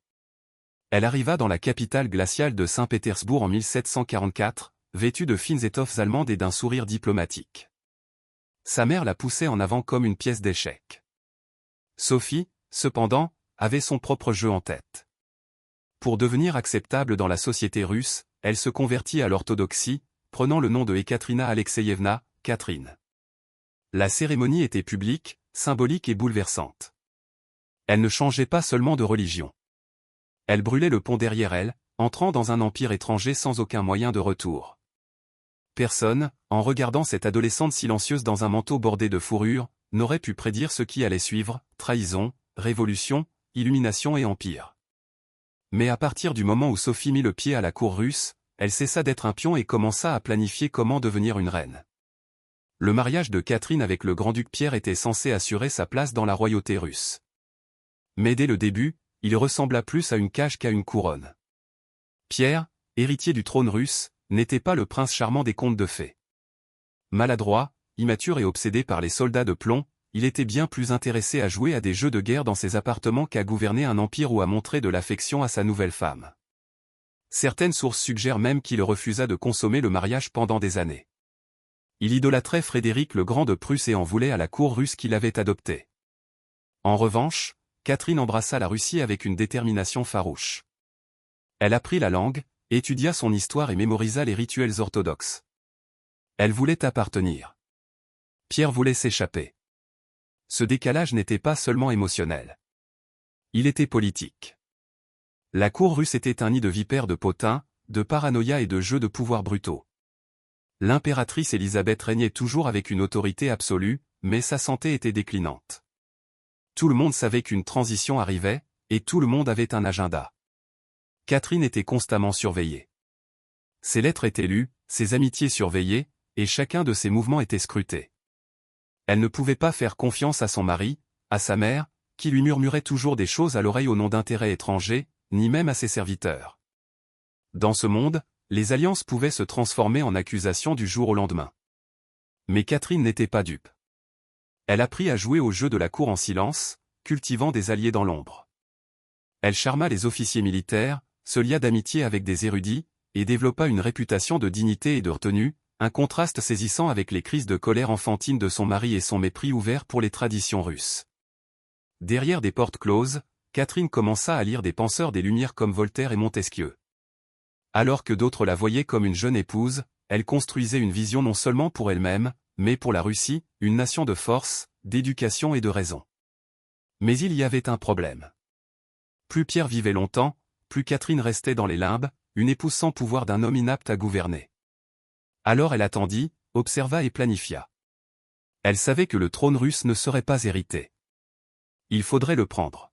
Elle arriva dans la capitale glaciale de Saint-Pétersbourg en 1744, vêtue de fines étoffes allemandes et d'un sourire diplomatique. Sa mère la poussait en avant comme une pièce d'échec. Sophie, cependant, avait son propre jeu en tête. Pour devenir acceptable dans la société russe, elle se convertit à l'orthodoxie, prenant le nom de Ekaterina Alexeyevna, Catherine. La cérémonie était publique, symbolique et bouleversante. Elle ne changeait pas seulement de religion. Elle brûlait le pont derrière elle, entrant dans un empire étranger sans aucun moyen de retour. Personne, en regardant cette adolescente silencieuse dans un manteau bordé de fourrure, n'aurait pu prédire ce qui allait suivre, trahison, révolution, illumination et empire. Mais à partir du moment où Sophie mit le pied à la cour russe, elle cessa d'être un pion et commença à planifier comment devenir une reine. Le mariage de Catherine avec le grand-duc Pierre était censé assurer sa place dans la royauté russe. Mais dès le début, il ressembla plus à une cage qu'à une couronne. Pierre, héritier du trône russe, n'était pas le prince charmant des contes de fées. Maladroit, immature et obsédé par les soldats de plomb, il était bien plus intéressé à jouer à des jeux de guerre dans ses appartements qu'à gouverner un empire ou à montrer de l'affection à sa nouvelle femme. Certaines sources suggèrent même qu'il refusa de consommer le mariage pendant des années. Il idolâtrait Frédéric le Grand de Prusse et en voulait à la cour russe qu'il avait adoptée. En revanche, Catherine embrassa la Russie avec une détermination farouche. Elle apprit la langue, étudia son histoire et mémorisa les rituels orthodoxes. Elle voulait appartenir. Pierre voulait s'échapper. Ce décalage n'était pas seulement émotionnel. Il était politique. La cour russe était un nid de vipères de potins, de paranoïa et de jeux de pouvoir brutaux. L'impératrice Élisabeth régnait toujours avec une autorité absolue, mais sa santé était déclinante. Tout le monde savait qu'une transition arrivait, et tout le monde avait un agenda. Catherine était constamment surveillée. Ses lettres étaient lues, ses amitiés surveillées, et chacun de ses mouvements était scruté. Elle ne pouvait pas faire confiance à son mari, à sa mère, qui lui murmurait toujours des choses à l'oreille au nom d'intérêts étrangers, ni même à ses serviteurs. Dans ce monde, les alliances pouvaient se transformer en accusations du jour au lendemain. Mais Catherine n'était pas dupe. Elle apprit à jouer au jeu de la cour en silence, cultivant des alliés dans l'ombre. Elle charma les officiers militaires, se lia d'amitié avec des érudits, et développa une réputation de dignité et de retenue, un contraste saisissant avec les crises de colère enfantine de son mari et son mépris ouvert pour les traditions russes. Derrière des portes closes, Catherine commença à lire des penseurs des Lumières comme Voltaire et Montesquieu. Alors que d'autres la voyaient comme une jeune épouse, elle construisait une vision non seulement pour elle-même, mais pour la Russie, une nation de force, d'éducation et de raison. Mais il y avait un problème. Plus Pierre vivait longtemps, plus Catherine restait dans les limbes, une épouse sans pouvoir d'un homme inapte à gouverner. Alors elle attendit, observa et planifia. Elle savait que le trône russe ne serait pas hérité. Il faudrait le prendre.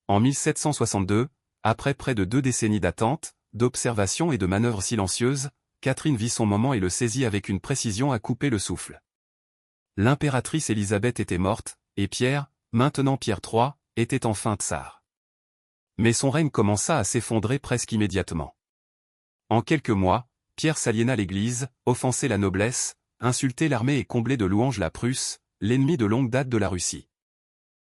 En 1762, après près de 2 décennies d'attente, d'observation et de manœuvres silencieuses, Catherine vit son moment et le saisit avec une précision à couper le souffle. L'impératrice Élisabeth était morte, et Pierre, maintenant Pierre III, était enfin tsar. Mais son règne commença à s'effondrer presque immédiatement. En quelques mois, Pierre s'aliéna l'Église, offensait la noblesse, insultait l'armée et comblait de louanges la Prusse, l'ennemi de longue date de la Russie.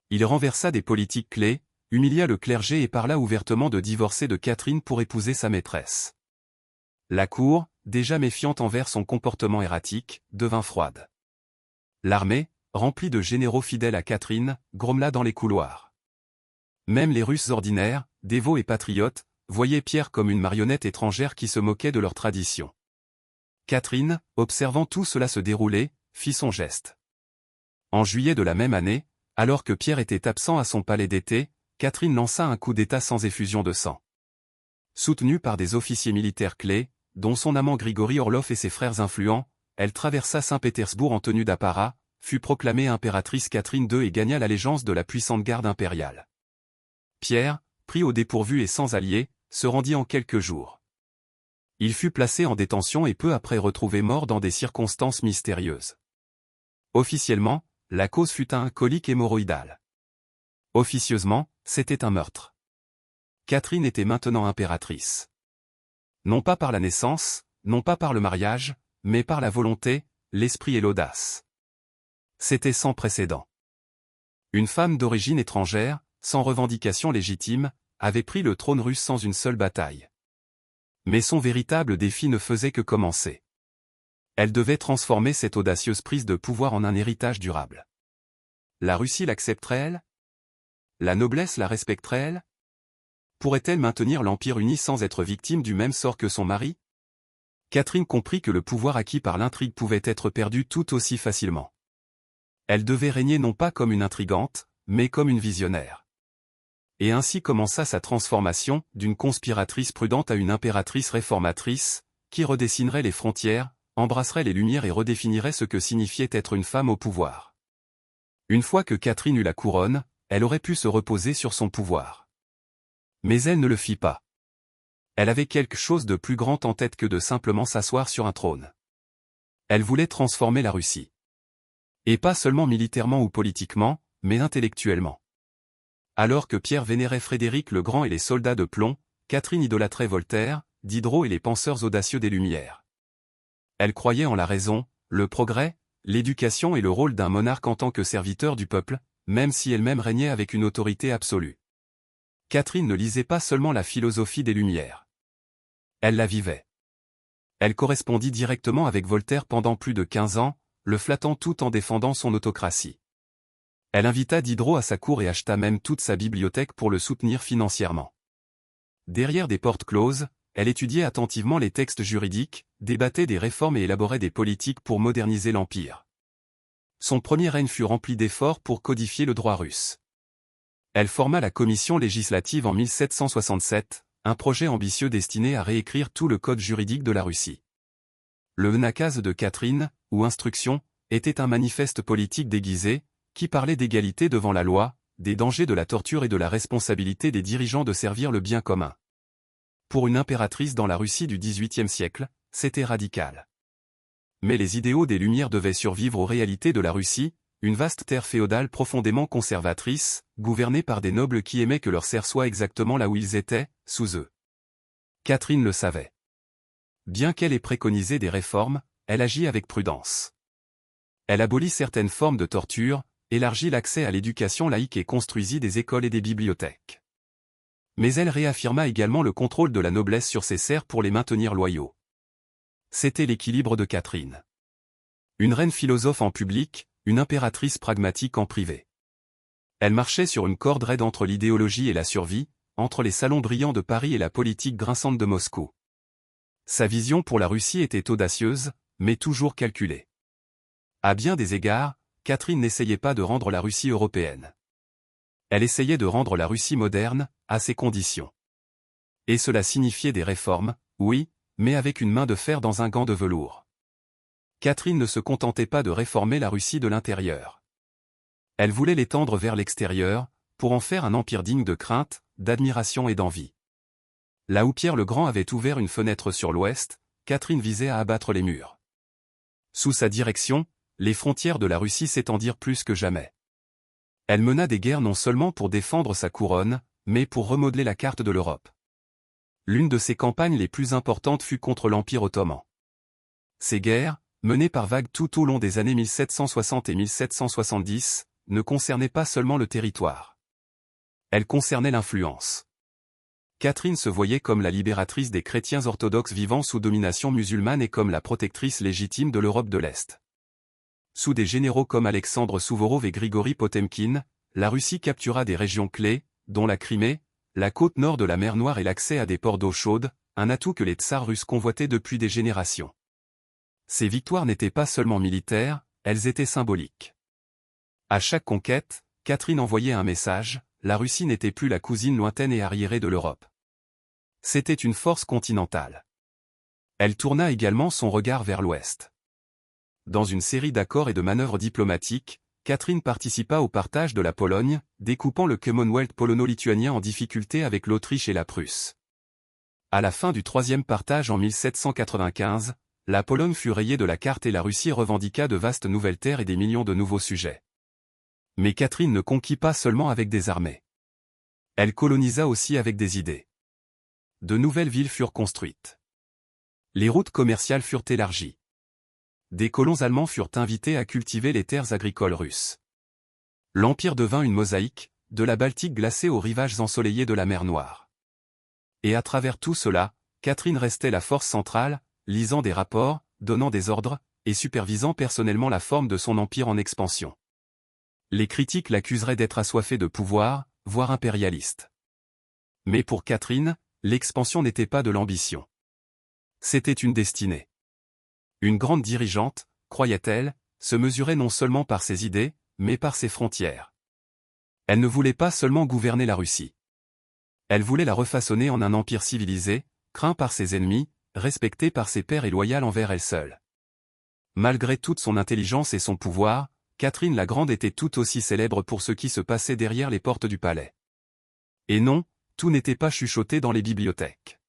Il renversa des politiques clés, humilia le clergé et parla ouvertement de divorcer de Catherine pour épouser sa maîtresse. La cour, déjà méfiante envers son comportement erratique, devint froide. L'armée, remplie de généraux fidèles à Catherine, grommela dans les couloirs. Même les Russes ordinaires, dévots et patriotes, voyaient Pierre comme une marionnette étrangère qui se moquait de leurs traditions. Catherine, observant tout cela se dérouler, fit son geste. En juillet de la même année, alors que Pierre était absent à son palais d'été, Catherine lança un coup d'État sans effusion de sang. Soutenue par des officiers militaires clés, dont son amant Grigori Orlov et ses frères influents, elle traversa Saint-Pétersbourg en tenue d'apparat, fut proclamée impératrice Catherine II et gagna l'allégeance de la puissante garde impériale. Pierre, pris au dépourvu et sans alliés, se rendit en quelques jours. Il fut placé en détention et peu après retrouvé mort dans des circonstances mystérieuses. Officiellement, la cause fut un colique hémorroïdal. Officieusement, c'était un meurtre. Catherine était maintenant impératrice. Non pas par la naissance, non pas par le mariage, mais par la volonté, l'esprit et l'audace. C'était sans précédent. Une femme d'origine étrangère, sans revendication légitime, avait pris le trône russe sans une seule bataille. Mais son véritable défi ne faisait que commencer. Elle devait transformer cette audacieuse prise de pouvoir en un héritage durable. La Russie l'accepterait-elle? La noblesse la respecterait-elle? Pourrait-elle maintenir l'Empire uni sans être victime du même sort que son mari? Catherine comprit que le pouvoir acquis par l'intrigue pouvait être perdu tout aussi facilement. Elle devait régner non pas comme une intrigante, mais comme une visionnaire. Et ainsi commença sa transformation, d'une conspiratrice prudente à une impératrice réformatrice, qui redessinerait les frontières, embrasserait les Lumières et redéfinirait ce que signifiait être une femme au pouvoir. Une fois que Catherine eut la couronne, elle aurait pu se reposer sur son pouvoir. Mais elle ne le fit pas. Elle avait quelque chose de plus grand en tête que de simplement s'asseoir sur un trône. Elle voulait transformer la Russie. Et pas seulement militairement ou politiquement, mais intellectuellement. Alors que Pierre vénérait Frédéric le Grand et les soldats de plomb, Catherine idolâtrait Voltaire, Diderot et les penseurs audacieux des Lumières. Elle croyait en la raison, le progrès, l'éducation et le rôle d'un monarque en tant que serviteur du peuple, même si elle-même régnait avec une autorité absolue. Catherine ne lisait pas seulement la philosophie des Lumières. Elle la vivait. Elle correspondit directement avec Voltaire pendant plus de 15 ans, le flattant tout en défendant son autocratie. Elle invita Diderot à sa cour et acheta même toute sa bibliothèque pour le soutenir financièrement. Derrière des portes closes, elle étudiait attentivement les textes juridiques, débattait des réformes et élaborait des politiques pour moderniser l'Empire. Son premier règne fut rempli d'efforts pour codifier le droit russe. Elle forma la commission législative en 1767, un projet ambitieux destiné à réécrire tout le code juridique de la Russie. Le nakaz de Catherine, ou instruction, était un manifeste politique déguisé, qui parlait d'égalité devant la loi, des dangers de la torture et de la responsabilité des dirigeants de servir le bien commun. Pour une impératrice dans la Russie du XVIIIe siècle, c'était radical. Mais les idéaux des Lumières devaient survivre aux réalités de la Russie, une vaste terre féodale profondément conservatrice, gouvernée par des nobles qui aimaient que leurs serfs soient exactement là où ils étaient, sous eux. Catherine le savait. Bien qu'elle ait préconisé des réformes, elle agit avec prudence. Elle abolit certaines formes de torture, élargit l'accès à l'éducation laïque et construisit des écoles et des bibliothèques. Mais elle réaffirma également le contrôle de la noblesse sur ses serfs pour les maintenir loyaux. C'était l'équilibre de Catherine. Une reine philosophe en public, une impératrice pragmatique en privé. Elle marchait sur une corde raide entre l'idéologie et la survie, entre les salons brillants de Paris et la politique grinçante de Moscou. Sa vision pour la Russie était audacieuse, mais toujours calculée. À bien des égards, Catherine n'essayait pas de rendre la Russie européenne. Elle essayait de rendre la Russie moderne, à ses conditions. Et cela signifiait des réformes, oui, mais avec une main de fer dans un gant de velours. Catherine ne se contentait pas de réformer la Russie de l'intérieur. Elle voulait l'étendre vers l'extérieur, pour en faire un empire digne de crainte, d'admiration et d'envie. Là où Pierre le Grand avait ouvert une fenêtre sur l'ouest, Catherine visait à abattre les murs. Sous sa direction, les frontières de la Russie s'étendirent plus que jamais. Elle mena des guerres non seulement pour défendre sa couronne, mais pour remodeler la carte de l'Europe. L'une de ses campagnes les plus importantes fut contre l'Empire ottoman. Ces guerres, menées par vagues tout au long des années 1760 et 1770, ne concernaient pas seulement le territoire. Elles concernaient l'influence. Catherine se voyait comme la libératrice des chrétiens orthodoxes vivant sous domination musulmane et comme la protectrice légitime de l'Europe de l'Est. Sous des généraux comme Alexandre Souvorov et Grigori Potemkin, la Russie captura des régions clés, dont la Crimée, la côte nord de la mer Noire et l'accès à des ports d'eau chaude, un atout que les tsars russes convoitaient depuis des générations. Ces victoires n'étaient pas seulement militaires, elles étaient symboliques. À chaque conquête, Catherine envoyait un message, la Russie n'était plus la cousine lointaine et arriérée de l'Europe. C'était une force continentale. Elle tourna également son regard vers l'Ouest. Dans une série d'accords et de manœuvres diplomatiques, Catherine participa au partage de la Pologne, découpant le Commonwealth polono-lituanien en difficulté avec l'Autriche et la Prusse. À la fin du troisième partage en 1795, la Pologne fut rayée de la carte et la Russie revendiqua de vastes nouvelles terres et des millions de nouveaux sujets. Mais Catherine ne conquit pas seulement avec des armées. Elle colonisa aussi avec des idées. De nouvelles villes furent construites. Les routes commerciales furent élargies. Des colons allemands furent invités à cultiver les terres agricoles russes. L'Empire devint une mosaïque, de la Baltique glacée aux rivages ensoleillés de la mer Noire. Et à travers tout cela, Catherine restait la force centrale, lisant des rapports, donnant des ordres, et supervisant personnellement la forme de son empire en expansion. Les critiques l'accuseraient d'être assoiffée de pouvoir, voire impérialiste. Mais pour Catherine, l'expansion n'était pas de l'ambition. C'était une destinée. Une grande dirigeante, croyait-elle, se mesurait non seulement par ses idées, mais par ses frontières. Elle ne voulait pas seulement gouverner la Russie. Elle voulait la refaçonner en un empire civilisé, craint par ses ennemis, respecté par ses pairs et loyal envers elle seule. Malgré toute son intelligence et son pouvoir, Catherine la Grande était tout aussi célèbre pour ce qui se passait derrière les portes du palais. Et non, tout n'était pas chuchoté dans les bibliothèques.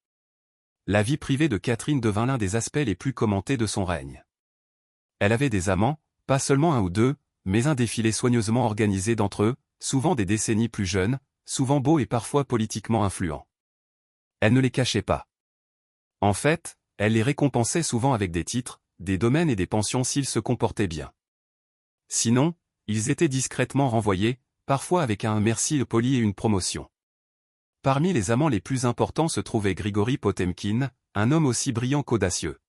La vie privée de Catherine devint l'un des aspects les plus commentés de son règne. Elle avait des amants, pas seulement un ou deux, mais un défilé soigneusement organisé d'entre eux, souvent des décennies plus jeunes, souvent beaux et parfois politiquement influents. Elle ne les cachait pas. En fait, elle les récompensait souvent avec des titres, des domaines et des pensions s'ils se comportaient bien. Sinon, ils étaient discrètement renvoyés, parfois avec un merci poli et une promotion. Parmi les amants les plus importants se trouvait Grigori Potemkin, un homme aussi brillant qu'audacieux.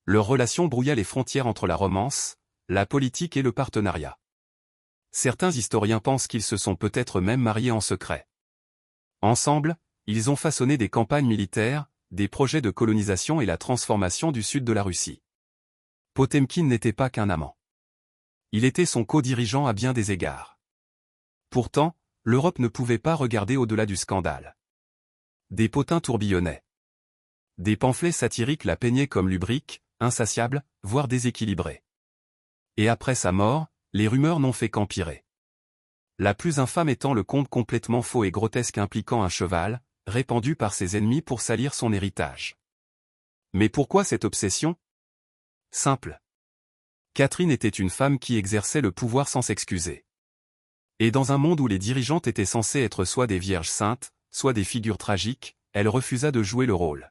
Leur relation brouilla les frontières entre la romance, la politique et le partenariat. Certains historiens pensent qu'ils se sont peut-être même mariés en secret. Ensemble, ils ont façonné des campagnes militaires, des projets de colonisation et la transformation du sud de la Russie. Potemkin n'était pas qu'un amant. Il était son co-dirigeant à bien des égards. Pourtant, l'Europe ne pouvait pas regarder au-delà du scandale. Des potins tourbillonnaient. Des pamphlets satiriques la peignaient comme lubrique, insatiable, voire déséquilibrée. Et après sa mort, les rumeurs n'ont fait qu'empirer. La plus infâme étant le conte complètement faux et grotesque impliquant un cheval, répandu par ses ennemis pour salir son héritage. Mais pourquoi cette obsession? Simple. Catherine était une femme qui exerçait le pouvoir sans s'excuser. Et dans un monde où les dirigeantes étaient censées être soit des vierges saintes, soit des figures tragiques, elle refusa de jouer le rôle.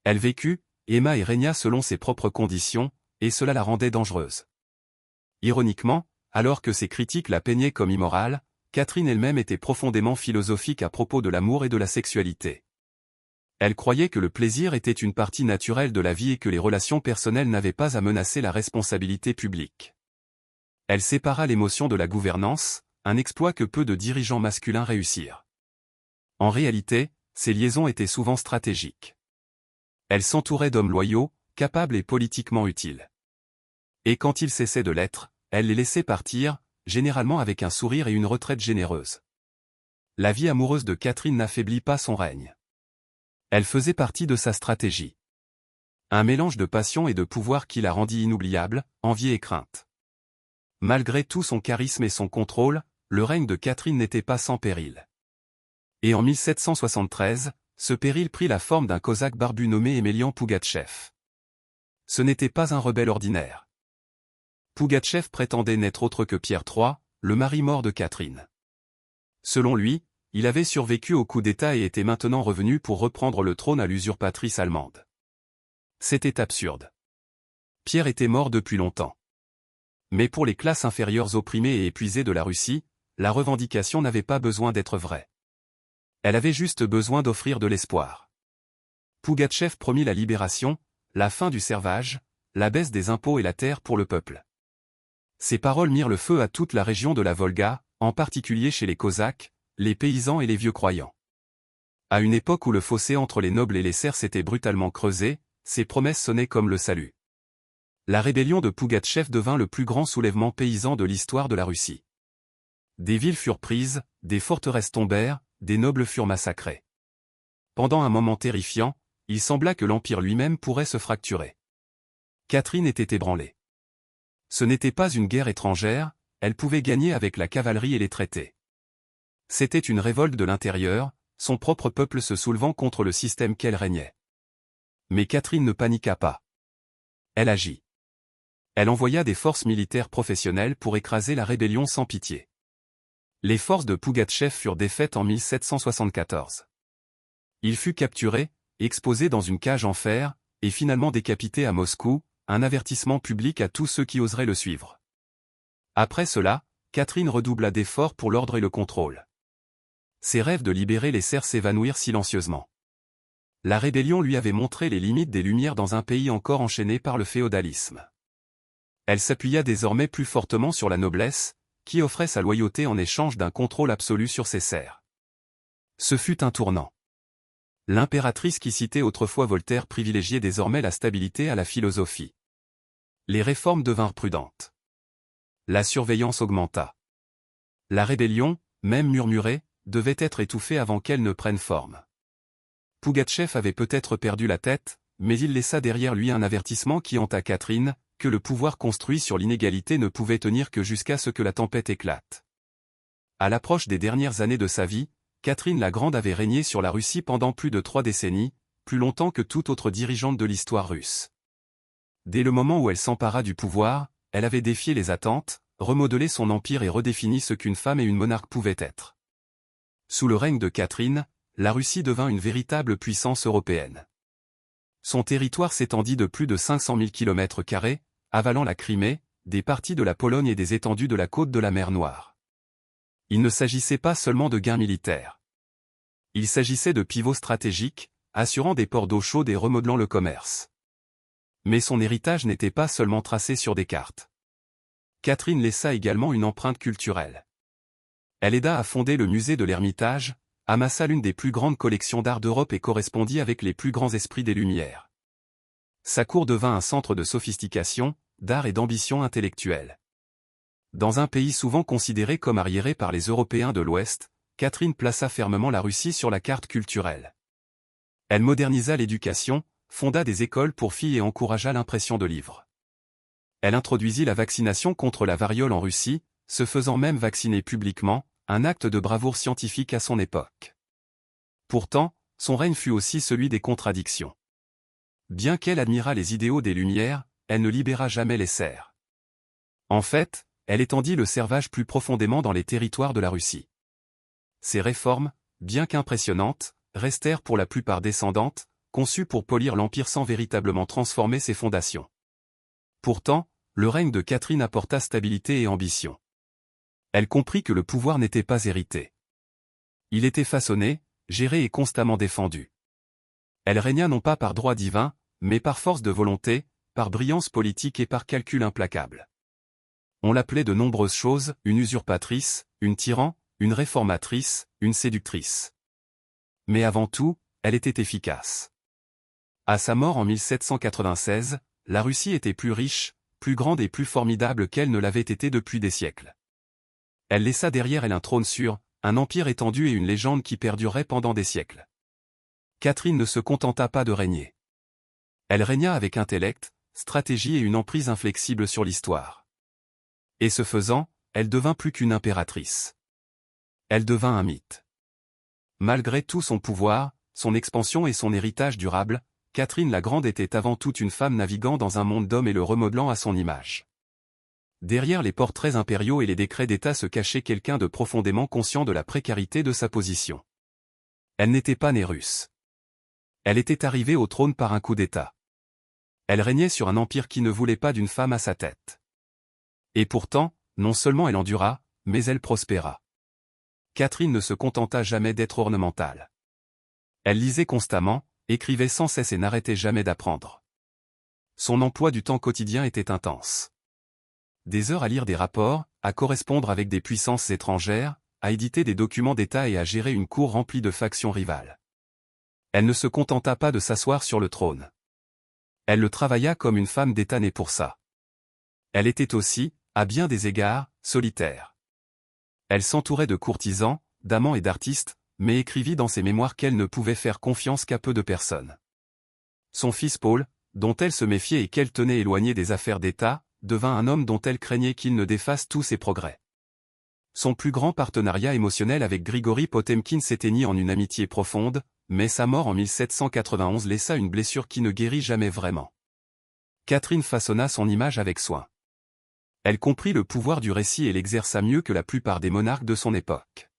Elle vécut, aima et régna selon ses propres conditions, et cela la rendait dangereuse. Ironiquement, alors que ses critiques la peignaient comme immorale, Catherine elle-même était profondément philosophique à propos de l'amour et de la sexualité. Elle croyait que le plaisir était une partie naturelle de la vie et que les relations personnelles n'avaient pas à menacer la responsabilité publique. Elle sépara l'émotion de la gouvernance, un exploit que peu de dirigeants masculins réussirent. En réalité, ces liaisons étaient souvent stratégiques. Elle s'entourait d'hommes loyaux, capables et politiquement utiles. Et quand ils cessaient de l'être, elle les laissait partir, généralement avec un sourire et une retraite généreuse. La vie amoureuse de Catherine n'affaiblit pas son règne. Elle faisait partie de sa stratégie. Un mélange de passion et de pouvoir qui la rendit inoubliable, envie et crainte. Malgré tout son charisme et son contrôle, le règne de Catherine n'était pas sans péril. Et en 1773, ce péril prit la forme d'un cosaque barbu nommé Emelian Pougatchev. Ce n'était pas un rebelle ordinaire. Pougatchev prétendait n'être autre que Pierre III, le mari mort de Catherine. Selon lui, il avait survécu au coup d'État et était maintenant revenu pour reprendre le trône à l'usurpatrice allemande. C'était absurde. Pierre était mort depuis longtemps. Mais pour les classes inférieures opprimées et épuisées de la Russie, la revendication n'avait pas besoin d'être vraie. Elle avait juste besoin d'offrir de l'espoir. Pougatchev promit la libération, la fin du servage, la baisse des impôts et la terre pour le peuple. Ces paroles mirent le feu à toute la région de la Volga, en particulier chez les Cosaques, les paysans et les vieux croyants. À une époque où le fossé entre les nobles et les serfs s'était brutalement creusé, ces promesses sonnaient comme le salut. La rébellion de Pougatchev devint le plus grand soulèvement paysan de l'histoire de la Russie. Des villes furent prises, des forteresses tombèrent, des nobles furent massacrés. Pendant un moment terrifiant, il sembla que l'empire lui-même pourrait se fracturer. Catherine était ébranlée. Ce n'était pas une guerre étrangère, elle pouvait gagner avec la cavalerie et les traités. C'était une révolte de l'intérieur, son propre peuple se soulevant contre le système qu'elle régnait. Mais Catherine ne paniqua pas. Elle agit. Elle envoya des forces militaires professionnelles pour écraser la rébellion sans pitié. Les forces de Pougatchev furent défaites en 1774. Il fut capturé, exposé dans une cage en fer, et finalement décapité à Moscou, un avertissement public à tous ceux qui oseraient le suivre. Après cela, Catherine redoubla d'efforts pour l'ordre et le contrôle. Ses rêves de libérer les serfs s'évanouirent silencieusement. La rébellion lui avait montré les limites des Lumières dans un pays encore enchaîné par le féodalisme. Elle s'appuya désormais plus fortement sur la noblesse, qui offrait sa loyauté en échange d'un contrôle absolu sur ses serfs. Ce fut un tournant. L'impératrice qui citait autrefois Voltaire privilégiait désormais la stabilité à la philosophie. Les réformes devinrent prudentes. La surveillance augmenta. La rébellion, même murmurée, devait être étouffée avant qu'elle ne prenne forme. Pougatchev avait peut-être perdu la tête, mais il laissa derrière lui un avertissement qui hanta Catherine, que le pouvoir construit sur l'inégalité ne pouvait tenir que jusqu'à ce que la tempête éclate. À l'approche des dernières années de sa vie, Catherine la Grande avait régné sur la Russie pendant plus de 3 décennies, plus longtemps que toute autre dirigeante de l'histoire russe. Dès le moment où elle s'empara du pouvoir, elle avait défié les attentes, remodelé son empire et redéfini ce qu'une femme et une monarque pouvaient être. Sous le règne de Catherine, la Russie devint une véritable puissance européenne. Son territoire s'étendit de plus de 500 000 km², avalant la Crimée, des parties de la Pologne et des étendues de la côte de la mer Noire. Il ne s'agissait pas seulement de gains militaires. Il s'agissait de pivots stratégiques, assurant des ports d'eau chaude et remodelant le commerce. Mais son héritage n'était pas seulement tracé sur des cartes. Catherine laissa également une empreinte culturelle. Elle aida à fonder le musée de l'Ermitage, amassa l'une des plus grandes collections d'art d'Europe et correspondit avec les plus grands esprits des Lumières. Sa cour devint un centre de sophistication, d'art et d'ambition intellectuelle. Dans un pays souvent considéré comme arriéré par les Européens de l'Ouest, Catherine plaça fermement la Russie sur la carte culturelle. Elle modernisa l'éducation, fonda des écoles pour filles et encouragea l'impression de livres. Elle introduisit la vaccination contre la variole en Russie, se faisant même vacciner publiquement, un acte de bravoure scientifique à son époque. Pourtant, son règne fut aussi celui des contradictions. Bien qu'elle admirât les idéaux des Lumières, elle ne libéra jamais les serfs. En fait, elle étendit le servage plus profondément dans les territoires de la Russie. Ces réformes, bien qu'impressionnantes, restèrent pour la plupart descendantes, conçues pour polir l'Empire sans véritablement transformer ses fondations. Pourtant, le règne de Catherine apporta stabilité et ambition. Elle comprit que le pouvoir n'était pas hérité. Il était façonné, géré et constamment défendu. Elle régna non pas par droit divin, mais par force de volonté, par brillance politique et par calcul implacable. On l'appelait de nombreuses choses, une usurpatrice, une tyran, une réformatrice, une séductrice. Mais avant tout, elle était efficace. À sa mort en 1796, la Russie était plus riche, plus grande et plus formidable qu'elle ne l'avait été depuis des siècles. Elle laissa derrière elle un trône sûr, un empire étendu et une légende qui perdurerait pendant des siècles. Catherine ne se contenta pas de régner. Elle régna avec intellect, stratégie et une emprise inflexible sur l'histoire. Et ce faisant, elle devint plus qu'une impératrice. Elle devint un mythe. Malgré tout son pouvoir, son expansion et son héritage durable, Catherine la Grande était avant tout une femme naviguant dans un monde d'hommes et le remodelant à son image. Derrière les portraits impériaux et les décrets d'État se cachait quelqu'un de profondément conscient de la précarité de sa position. Elle n'était pas née russe. Elle était arrivée au trône par un coup d'État. Elle régnait sur un empire qui ne voulait pas d'une femme à sa tête. Et pourtant, non seulement elle endura, mais elle prospéra. Catherine ne se contenta jamais d'être ornementale. Elle lisait constamment, écrivait sans cesse et n'arrêtait jamais d'apprendre. Son emploi du temps quotidien était intense. Des heures à lire des rapports, à correspondre avec des puissances étrangères, à éditer des documents d'État et à gérer une cour remplie de factions rivales. Elle ne se contenta pas de s'asseoir sur le trône. Elle le travailla comme une femme d'État née pour ça. Elle était aussi, à bien des égards, solitaire. Elle s'entourait de courtisans, d'amants et d'artistes, mais écrivit dans ses mémoires qu'elle ne pouvait faire confiance qu'à peu de personnes. Son fils Paul, dont elle se méfiait et qu'elle tenait éloigné des affaires d'État, devint un homme dont elle craignait qu'il ne défasse tous ses progrès. Son plus grand partenariat émotionnel avec Grigory Potemkin s'éteignit en une amitié profonde, mais sa mort en 1791 laissa une blessure qui ne guérit jamais vraiment. Catherine façonna son image avec soin. Elle comprit le pouvoir du récit et l'exerça mieux que la plupart des monarques de son époque.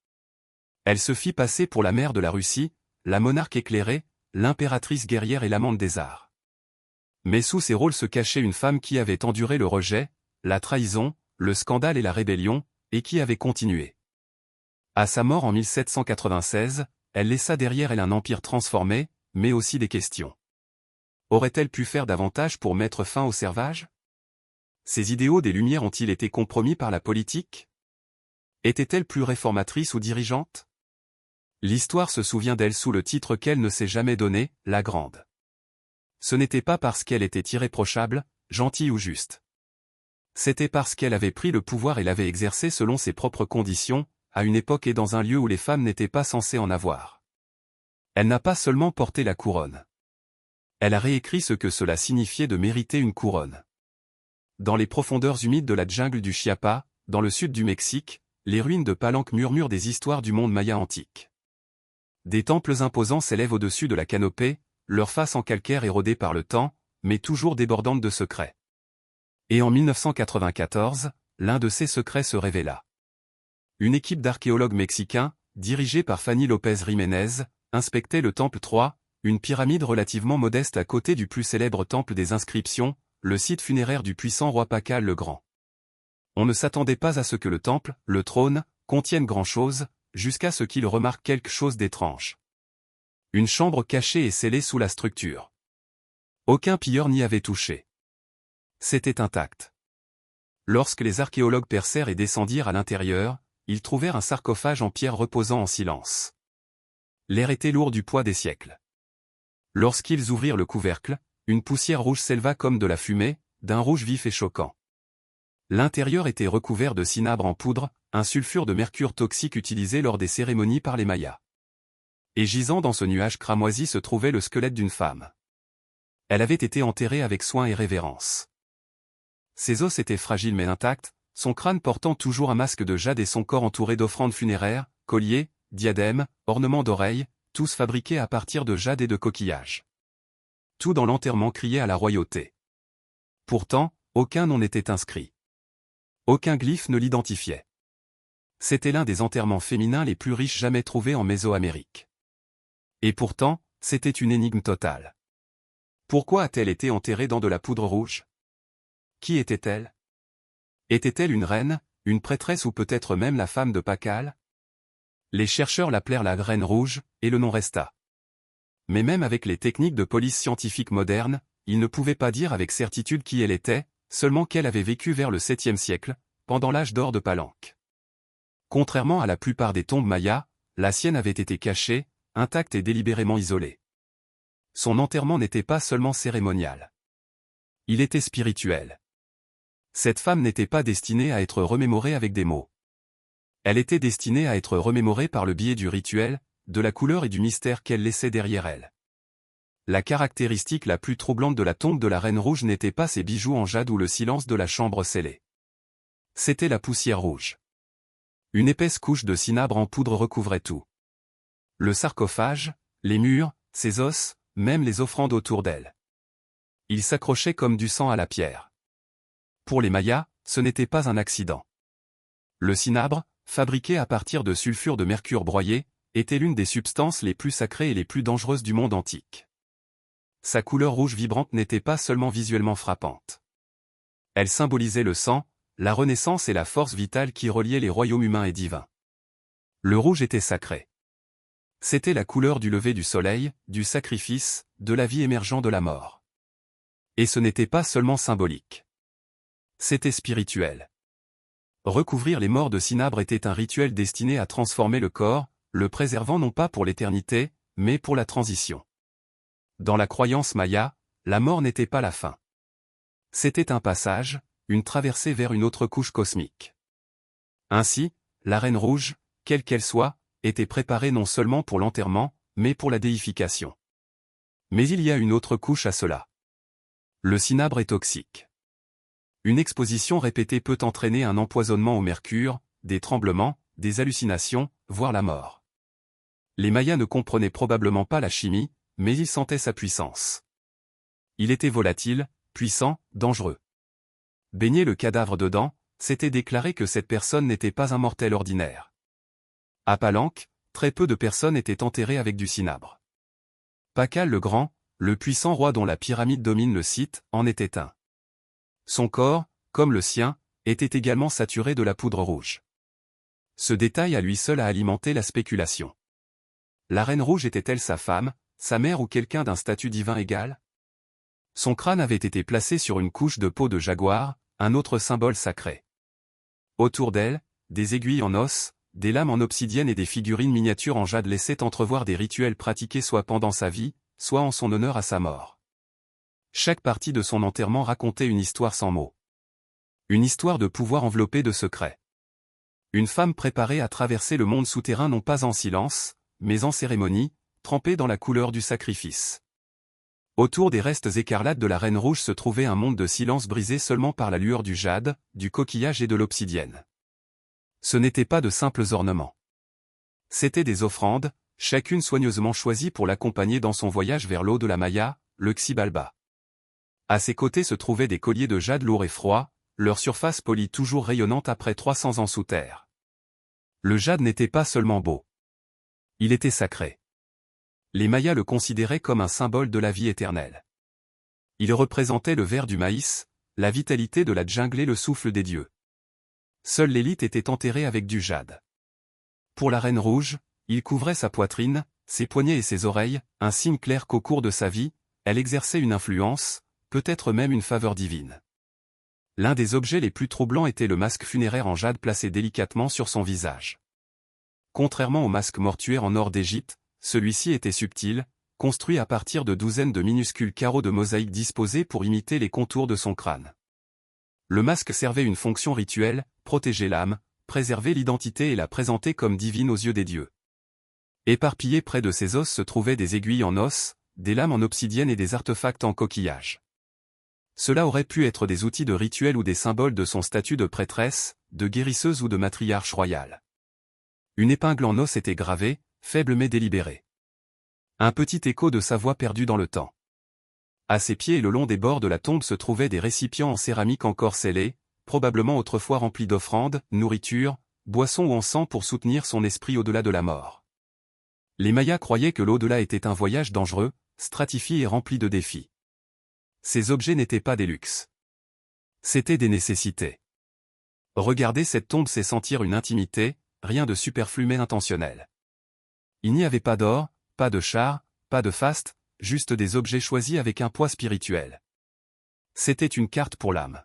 Elle se fit passer pour la mère de la Russie, la monarque éclairée, l'impératrice guerrière et l'amante des arts. Mais sous ces rôles se cachait une femme qui avait enduré le rejet, la trahison, le scandale et la rébellion, et qui avait continué. À sa mort en 1796, elle laissa derrière elle un empire transformé, mais aussi des questions. Aurait-elle pu faire davantage pour mettre fin au servage? Ses idéaux des Lumières ont-ils été compromis par la politique? Était-elle plus réformatrice ou dirigeante? L'histoire se souvient d'elle sous le titre qu'elle ne s'est jamais donné, la Grande. Ce n'était pas parce qu'elle était irréprochable, gentille ou juste. C'était parce qu'elle avait pris le pouvoir et l'avait exercé selon ses propres conditions, à une époque et dans un lieu où les femmes n'étaient pas censées en avoir. Elle n'a pas seulement porté la couronne. Elle a réécrit ce que cela signifiait de mériter une couronne. Dans les profondeurs humides de la jungle du Chiapas, dans le sud du Mexique, les ruines de Palenque murmurent des histoires du monde maya antique. Des temples imposants s'élèvent au-dessus de la canopée, leur face en calcaire érodée par le temps, mais toujours débordante de secrets. Et en 1994, l'un de ces secrets se révéla. Une équipe d'archéologues mexicains, dirigée par Fanny López Jiménez, inspectait le temple 3, une pyramide relativement modeste à côté du plus célèbre temple des inscriptions, le site funéraire du puissant roi Pakal le Grand. On ne s'attendait pas à ce que le temple, le trône, contienne grand-chose, jusqu'à ce qu'il remarque quelque chose d'étrange. Une chambre cachée et scellée sous la structure. Aucun pilleur n'y avait touché. C'était intact. Lorsque les archéologues percèrent et descendirent à l'intérieur, ils trouvèrent un sarcophage en pierre reposant en silence. L'air était lourd du poids des siècles. Lorsqu'ils ouvrirent le couvercle, une poussière rouge s'éleva comme de la fumée, d'un rouge vif et choquant. L'intérieur était recouvert de cinabre en poudre, un sulfure de mercure toxique utilisé lors des cérémonies par les Mayas. Et gisant dans ce nuage cramoisi se trouvait le squelette d'une femme. Elle avait été enterrée avec soin et révérence. Ses os étaient fragiles mais intacts, son crâne portant toujours un masque de jade et son corps entouré d'offrandes funéraires, colliers, diadèmes, ornements d'oreilles, tous fabriqués à partir de jade et de coquillages. Tout dans l'enterrement criait à la royauté. Pourtant, aucun nom n'était inscrit. Aucun glyphe ne l'identifiait. C'était l'un des enterrements féminins les plus riches jamais trouvés en Mésoamérique. Et pourtant, c'était une énigme totale. Pourquoi a-t-elle été enterrée dans de la poudre rouge? Qui était-elle? Était-elle une reine, une prêtresse ou peut-être même la femme de Pakal? Les chercheurs l'appelèrent la Reine Rouge, et le nom resta. Mais même avec les techniques de police scientifique modernes, ils ne pouvaient pas dire avec certitude qui elle était, seulement qu'elle avait vécu vers le 7e siècle, pendant l'âge d'or de Palenque. Contrairement à la plupart des tombes mayas, la sienne avait été cachée, intacte et délibérément isolée. Son enterrement n'était pas seulement cérémonial. Il était spirituel. Cette femme n'était pas destinée à être remémorée avec des mots. Elle était destinée à être remémorée par le biais du rituel, de la couleur et du mystère qu'elle laissait derrière elle. La caractéristique la plus troublante de la tombe de la Reine Rouge n'était pas ses bijoux en jade ou le silence de la chambre scellée. C'était la poussière rouge. Une épaisse couche de cinabre en poudre recouvrait tout. Le sarcophage, les murs, ses os, même les offrandes autour d'elle. Il s'accrochait comme du sang à la pierre. Pour les Mayas, ce n'était pas un accident. Le cinabre, fabriqué à partir de sulfure de mercure broyé, était l'une des substances les plus sacrées et les plus dangereuses du monde antique. Sa couleur rouge vibrante n'était pas seulement visuellement frappante. Elle symbolisait le sang, la renaissance et la force vitale qui reliait les royaumes humains et divins. Le rouge était sacré. C'était la couleur du lever du soleil, du sacrifice, de la vie émergeant de la mort. Et ce n'était pas seulement symbolique. C'était spirituel. Recouvrir les morts de cinabre était un rituel destiné à transformer le corps, le préservant non pas pour l'éternité, mais pour la transition. Dans la croyance maya, la mort n'était pas la fin. C'était un passage, une traversée vers une autre couche cosmique. Ainsi, la Reine Rouge, quelle qu'elle soit, était préparée non seulement pour l'enterrement, mais pour la déification. Mais il y a une autre couche à cela. Le cinabre est toxique. Une exposition répétée peut entraîner un empoisonnement au mercure, des tremblements, des hallucinations, voire la mort. Les Mayas ne comprenaient probablement pas la chimie, mais ils sentaient sa puissance. Il était volatile, puissant, dangereux. Baigner le cadavre dedans, c'était déclarer que cette personne n'était pas un mortel ordinaire. À Palenque, très peu de personnes étaient enterrées avec du cinabre. Pakal le Grand, le puissant roi dont la pyramide domine le site, en était un. Son corps, comme le sien, était également saturé de la poudre rouge. Ce détail à lui seul a alimenté la spéculation. La Reine Rouge était-elle sa femme, sa mère ou quelqu'un d'un statut divin égal? Son crâne avait été placé sur une couche de peau de jaguar, un autre symbole sacré. Autour d'elle, des aiguilles en os, des lames en obsidienne et des figurines miniatures en jade laissaient entrevoir des rituels pratiqués soit pendant sa vie, soit en son honneur à sa mort. Chaque partie de son enterrement racontait une histoire sans mots. Une histoire de pouvoir enveloppée de secrets. Une femme préparée à traverser le monde souterrain non pas en silence, mais en cérémonie, trempée dans la couleur du sacrifice. Autour des restes écarlates de la Reine Rouge se trouvait un monde de silence brisé seulement par la lueur du jade, du coquillage et de l'obsidienne. Ce n'étaient pas de simples ornements. C'étaient des offrandes, chacune soigneusement choisie pour l'accompagner dans son voyage vers l'eau de la Maya, le Xibalba. À ses côtés se trouvaient des colliers de jade lourds et froids, leur surface polie toujours rayonnante après 300 ans sous terre. Le jade n'était pas seulement beau. Il était sacré. Les Mayas le considéraient comme un symbole de la vie éternelle. Il représentait le vert du maïs, la vitalité de la jungle et le souffle des dieux. Seule l'élite était enterrée avec du jade. Pour la Reine Rouge, il couvrait sa poitrine, ses poignets et ses oreilles, un signe clair qu'au cours de sa vie, elle exerçait une influence, peut-être même une faveur divine. L'un des objets les plus troublants était le masque funéraire en jade placé délicatement sur son visage. Contrairement au masque mortuaire en or d'Égypte, celui-ci était subtil, construit à partir de douzaines de minuscules carreaux de mosaïque disposés pour imiter les contours de son crâne. Le masque servait une fonction rituelle, protéger l'âme, préserver l'identité et la présenter comme divine aux yeux des dieux. Éparpillés près de ses os se trouvaient des aiguilles en os, des lames en obsidienne et des artefacts en coquillage. Cela aurait pu être des outils de rituel ou des symboles de son statut de prêtresse, de guérisseuse ou de matriarche royale. Une épingle en os était gravée, faible mais délibérée. Un petit écho de sa voix perdue dans le temps. À ses pieds et le long des bords de la tombe se trouvaient des récipients en céramique encore scellés, probablement autrefois remplis d'offrandes, nourriture, boissons ou encens pour soutenir son esprit au-delà de la mort. Les Mayas croyaient que l'au-delà était un voyage dangereux, stratifié et rempli de défis. Ces objets n'étaient pas des luxes. C'étaient des nécessités. Regarder cette tombe, c'est sentir une intimité, rien de superflu mais intentionnel. Il n'y avait pas d'or, pas de char, pas de faste, juste des objets choisis avec un poids spirituel. C'était une carte pour l'âme.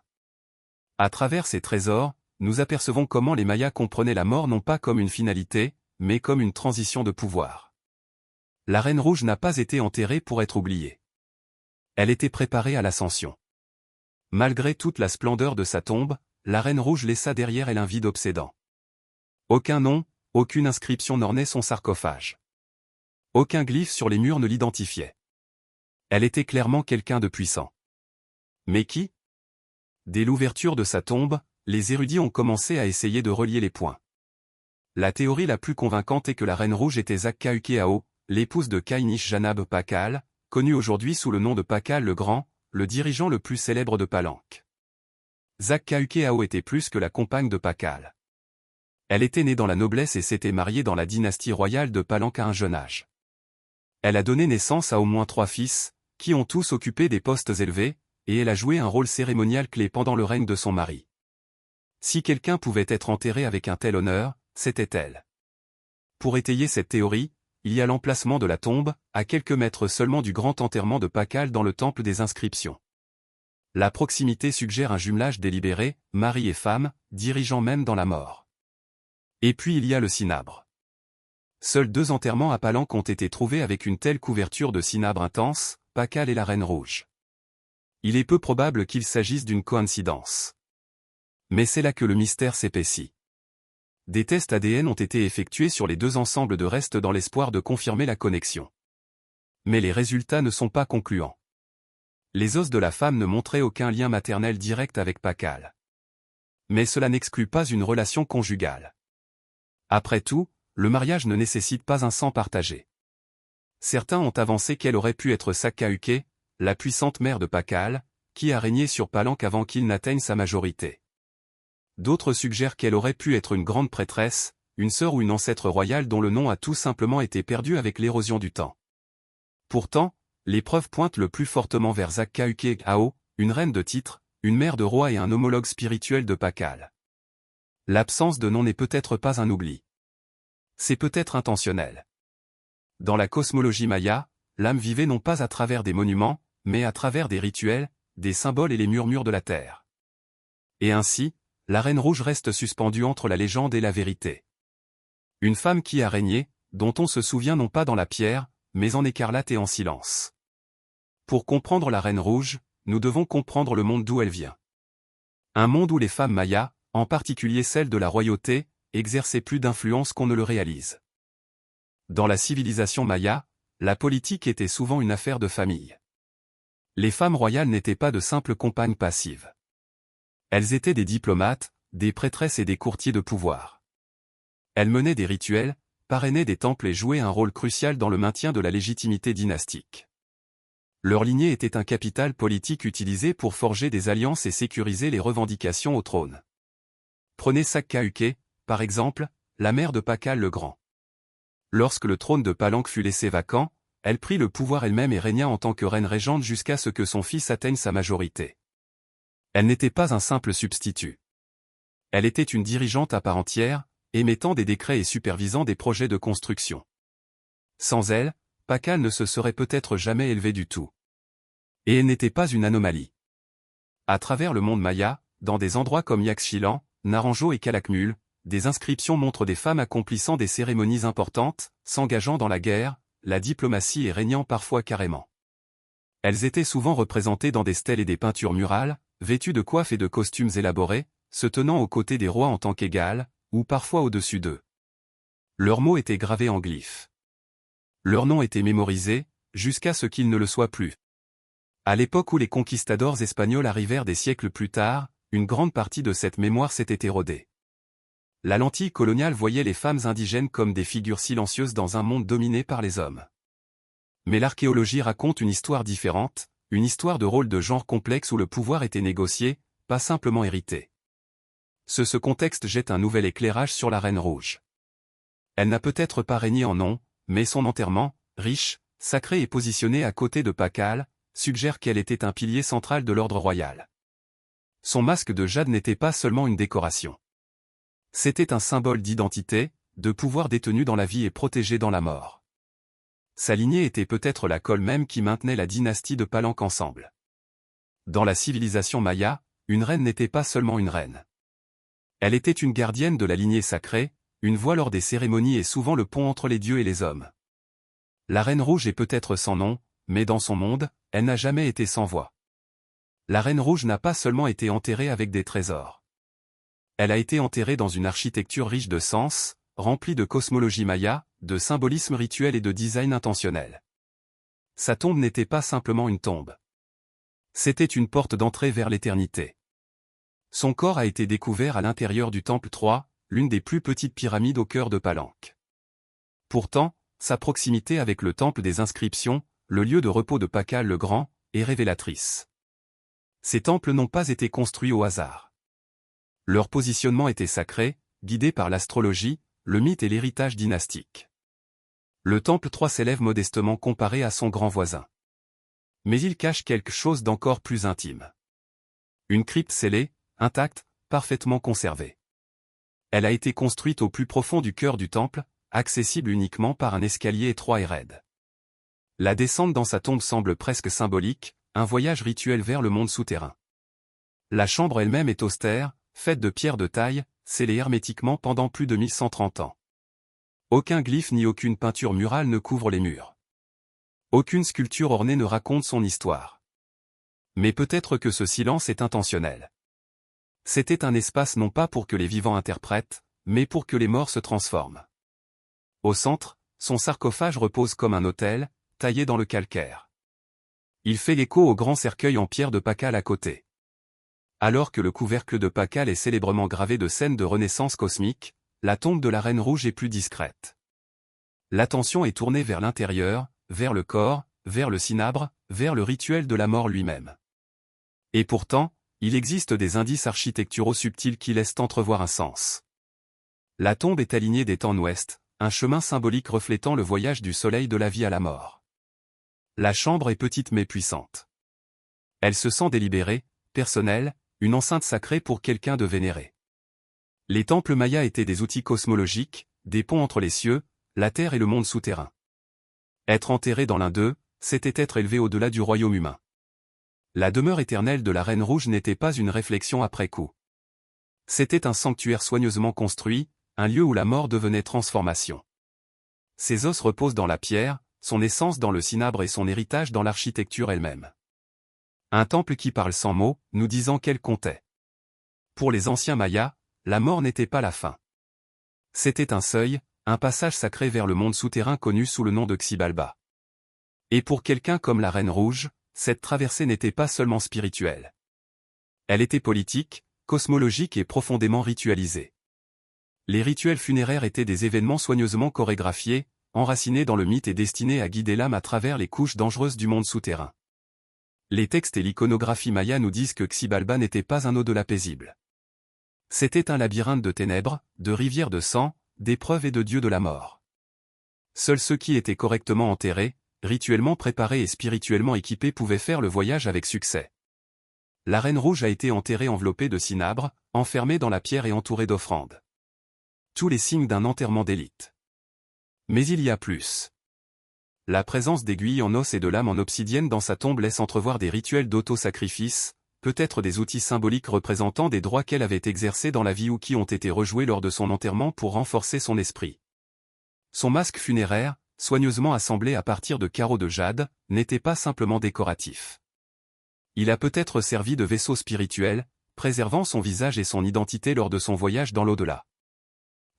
À travers ces trésors, nous apercevons comment les Mayas comprenaient la mort non pas comme une finalité, mais comme une transition de pouvoir. La Reine Rouge n'a pas été enterrée pour être oubliée. Elle était préparée à l'ascension. Malgré toute la splendeur de sa tombe, la Reine Rouge laissa derrière elle un vide obsédant. Aucun nom, aucune inscription n'ornait son sarcophage. Aucun glyphe sur les murs ne l'identifiait. Elle était clairement quelqu'un de puissant. Mais qui? Dès l'ouverture de sa tombe, les érudits ont commencé à essayer de relier les points. La théorie la plus convaincante est que la Reine Rouge était Zakkhaukheao, l'épouse de Khainish-Janab Pakal, connue aujourd'hui sous le nom de Pakal le Grand, le dirigeant le plus célèbre de Palenque. Zakkhaukheao était plus que la compagne de Pakal. Elle était née dans la noblesse et s'était mariée dans la dynastie royale de Palenque à un jeune âge. Elle a donné naissance à au moins 3 fils, qui ont tous occupé des postes élevés, et elle a joué un rôle cérémonial clé pendant le règne de son mari. Si quelqu'un pouvait être enterré avec un tel honneur, c'était elle. Pour étayer cette théorie, il y a l'emplacement de la tombe, à quelques mètres seulement du grand enterrement de Pakal dans le temple des inscriptions. La proximité suggère un jumelage délibéré, mari et femme, dirigeant même dans la mort. Et puis il y a le cinabre. Seuls 2 enterrements à Palenque ont été trouvés avec une telle couverture de cinabre intense, Pakal et la Reine Rouge. Il est peu probable qu'il s'agisse d'une coïncidence. Mais c'est là que le mystère s'épaissit. Des tests ADN ont été effectués sur les 2 ensembles de restes dans l'espoir de confirmer la connexion. Mais les résultats ne sont pas concluants. Les os de la femme ne montraient aucun lien maternel direct avec Pakal. Mais cela n'exclut pas une relation conjugale. Après tout, le mariage ne nécessite pas un sang partagé. Certains ont avancé qu'elle aurait pu être Sakkhaukhe, la puissante mère de Pakal, qui a régné sur Palenque avant qu'il n'atteigne sa majorité. D'autres suggèrent qu'elle aurait pu être une grande prêtresse, une sœur ou une ancêtre royale dont le nom a tout simplement été perdu avec l'érosion du temps. Pourtant, les preuves pointent le plus fortement vers Zakkhaukheao, une reine de titre, une mère de roi et un homologue spirituel de Pakal. L'absence de nom n'est peut-être pas un oubli. C'est peut-être intentionnel. Dans la cosmologie maya, l'âme vivait non pas à travers des monuments, mais à travers des rituels, des symboles et les murmures de la terre. Et ainsi, la Reine Rouge reste suspendue entre la légende et la vérité. Une femme qui a régné, dont on se souvient non pas dans la pierre, mais en écarlate et en silence. Pour comprendre la Reine Rouge, nous devons comprendre le monde d'où elle vient. Un monde où les femmes mayas, en particulier celles de la royauté, exerçaient plus d'influence qu'on ne le réalise. Dans la civilisation maya, la politique était souvent une affaire de famille. Les femmes royales n'étaient pas de simples compagnes passives. Elles étaient des diplomates, des prêtresses et des courtiers de pouvoir. Elles menaient des rituels, parrainaient des temples et jouaient un rôle crucial dans le maintien de la légitimité dynastique. Leur lignée était un capital politique utilisé pour forger des alliances et sécuriser les revendications au trône. Prenez Sakkauke, par exemple, la mère de Pakal le Grand. Lorsque le trône de Palenque fut laissé vacant, elle prit le pouvoir elle-même et régna en tant que reine régente jusqu'à ce que son fils atteigne sa majorité. Elle n'était pas un simple substitut. Elle était une dirigeante à part entière, émettant des décrets et supervisant des projets de construction. Sans elle, Pakal ne se serait peut-être jamais élevé du tout. Et elle n'était pas une anomalie. À travers le monde maya, dans des endroits comme Yaxchilan, Naranjo et Calakmul, des inscriptions montrent des femmes accomplissant des cérémonies importantes, s'engageant dans la guerre, la diplomatie et régnant parfois carrément. Elles étaient souvent représentées dans des stèles et des peintures murales, vêtues de coiffes et de costumes élaborés, se tenant aux côtés des rois en tant qu'égales, ou parfois au-dessus d'eux. Leurs mots étaient gravés en glyphes. Leurs noms étaient mémorisés, jusqu'à ce qu'ils ne le soient plus. À l'époque où les conquistadors espagnols arrivèrent des siècles plus tard, une grande partie de cette mémoire s'était érodée. La lentille coloniale voyait les femmes indigènes comme des figures silencieuses dans un monde dominé par les hommes. Mais l'archéologie raconte une histoire différente, une histoire de rôle de genre complexe où le pouvoir était négocié, pas simplement hérité. Ce contexte jette un nouvel éclairage sur la Reine Rouge. Elle n'a peut-être pas régné en nom, mais son enterrement, riche, sacré et positionné à côté de Pakal, suggère qu'elle était un pilier central de l'ordre royal. Son masque de jade n'était pas seulement une décoration. C'était un symbole d'identité, de pouvoir détenu dans la vie et protégé dans la mort. Sa lignée était peut-être la colle même qui maintenait la dynastie de Palenque ensemble. Dans la civilisation maya, une reine n'était pas seulement une reine. Elle était une gardienne de la lignée sacrée, une voix lors des cérémonies et souvent le pont entre les dieux et les hommes. La Reine Rouge est peut-être sans nom, mais dans son monde, elle n'a jamais été sans voix. La Reine Rouge n'a pas seulement été enterrée avec des trésors. Elle a été enterrée dans une architecture riche de sens, remplie de cosmologie maya, de symbolisme rituel et de design intentionnel. Sa tombe n'était pas simplement une tombe. C'était une porte d'entrée vers l'éternité. Son corps a été découvert à l'intérieur du Temple 3, l'une des plus petites pyramides au cœur de Palenque. Pourtant, sa proximité avec le Temple des Inscriptions, le lieu de repos de Pakal le Grand, est révélatrice. Ces temples n'ont pas été construits au hasard. Leur positionnement était sacré, guidé par l'astrologie, le mythe et l'héritage dynastique. Le Temple 3 s'élève modestement comparé à son grand voisin. Mais il cache quelque chose d'encore plus intime. Une crypte scellée, intacte, parfaitement conservée. Elle a été construite au plus profond du cœur du temple, accessible uniquement par un escalier étroit et raide. La descente dans sa tombe semble presque symbolique, un voyage rituel vers le monde souterrain. La chambre elle-même est austère, faite de pierres de taille, scellée hermétiquement pendant plus de 1130 ans. Aucun glyphe ni aucune peinture murale ne couvre les murs. Aucune sculpture ornée ne raconte son histoire. Mais peut-être que ce silence est intentionnel. C'était un espace non pas pour que les vivants interprètent, mais pour que les morts se transforment. Au centre, son sarcophage repose comme un autel, taillé dans le calcaire. Il fait l'écho au grand cercueil en pierre de Pakal à côté. Alors que le couvercle de Pakal est célèbrement gravé de scènes de renaissance cosmique, la tombe de la Reine Rouge est plus discrète. L'attention est tournée vers l'intérieur, vers le corps, vers le cinabre, vers le rituel de la mort lui-même. Et pourtant, il existe des indices architecturaux subtils qui laissent entrevoir un sens. La tombe est alignée des temps ouest, un chemin symbolique reflétant le voyage du soleil de la vie à la mort. La chambre est petite mais puissante. Elle se sent délibérée, personnelle, une enceinte sacrée pour quelqu'un de vénéré. Les temples mayas étaient des outils cosmologiques, des ponts entre les cieux, la terre et le monde souterrain. Être enterré dans l'un d'eux, c'était être élevé au-delà du royaume humain. La demeure éternelle de la Reine Rouge n'était pas une réflexion après coup. C'était un sanctuaire soigneusement construit, un lieu où la mort devenait transformation. Ses os reposent dans la pierre, son essence dans le cinabre et son héritage dans l'architecture elle-même. Un temple qui parle sans mots, nous disant qu'elle comptait. Pour les anciens Mayas, la mort n'était pas la fin. C'était un seuil, un passage sacré vers le monde souterrain connu sous le nom de Xibalba. Et pour quelqu'un comme la Reine Rouge, cette traversée n'était pas seulement spirituelle. Elle était politique, cosmologique et profondément ritualisée. Les rituels funéraires étaient des événements soigneusement chorégraphiés, enracinés dans le mythe et destinés à guider l'âme à travers les couches dangereuses du monde souterrain. Les textes et l'iconographie maya nous disent que Xibalba n'était pas un au-delà paisible. C'était un labyrinthe de ténèbres, de rivières de sang, d'épreuves et de dieux de la mort. Seuls ceux qui étaient correctement enterrés, rituellement préparés et spirituellement équipés pouvaient faire le voyage avec succès. La Reine Rouge a été enterrée enveloppée de cinabre, enfermée dans la pierre et entourée d'offrandes. Tous les signes d'un enterrement d'élite. Mais il y a plus. La présence d'aiguilles en os et de lames en obsidienne dans sa tombe laisse entrevoir des rituels d'auto-sacrifice, peut-être des outils symboliques représentant des droits qu'elle avait exercés dans la vie ou qui ont été rejoués lors de son enterrement pour renforcer son esprit. Son masque funéraire, soigneusement assemblé à partir de carreaux de jade, n'était pas simplement décoratif. Il a peut-être servi de vaisseau spirituel, préservant son visage et son identité lors de son voyage dans l'au-delà.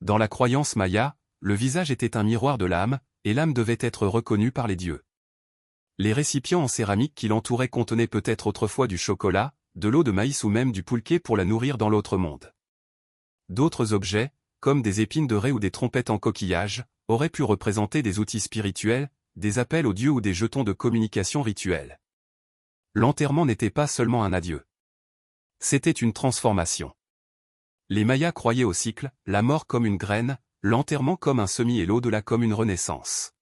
Dans la croyance maya, le visage était un miroir de l'âme, et l'âme devait être reconnue par les dieux. Les récipients en céramique qui l'entouraient contenaient peut-être autrefois du chocolat, de l'eau de maïs ou même du poulquet pour la nourrir dans l'autre monde. D'autres objets, comme des épines de raie ou des trompettes en coquillage, auraient pu représenter des outils spirituels, des appels aux dieux ou des jetons de communication rituelle. L'enterrement n'était pas seulement un adieu. C'était une transformation. Les Mayas croyaient au cycle, la mort comme une graine, l'enterrement comme un semis et l'au-delà comme une renaissance.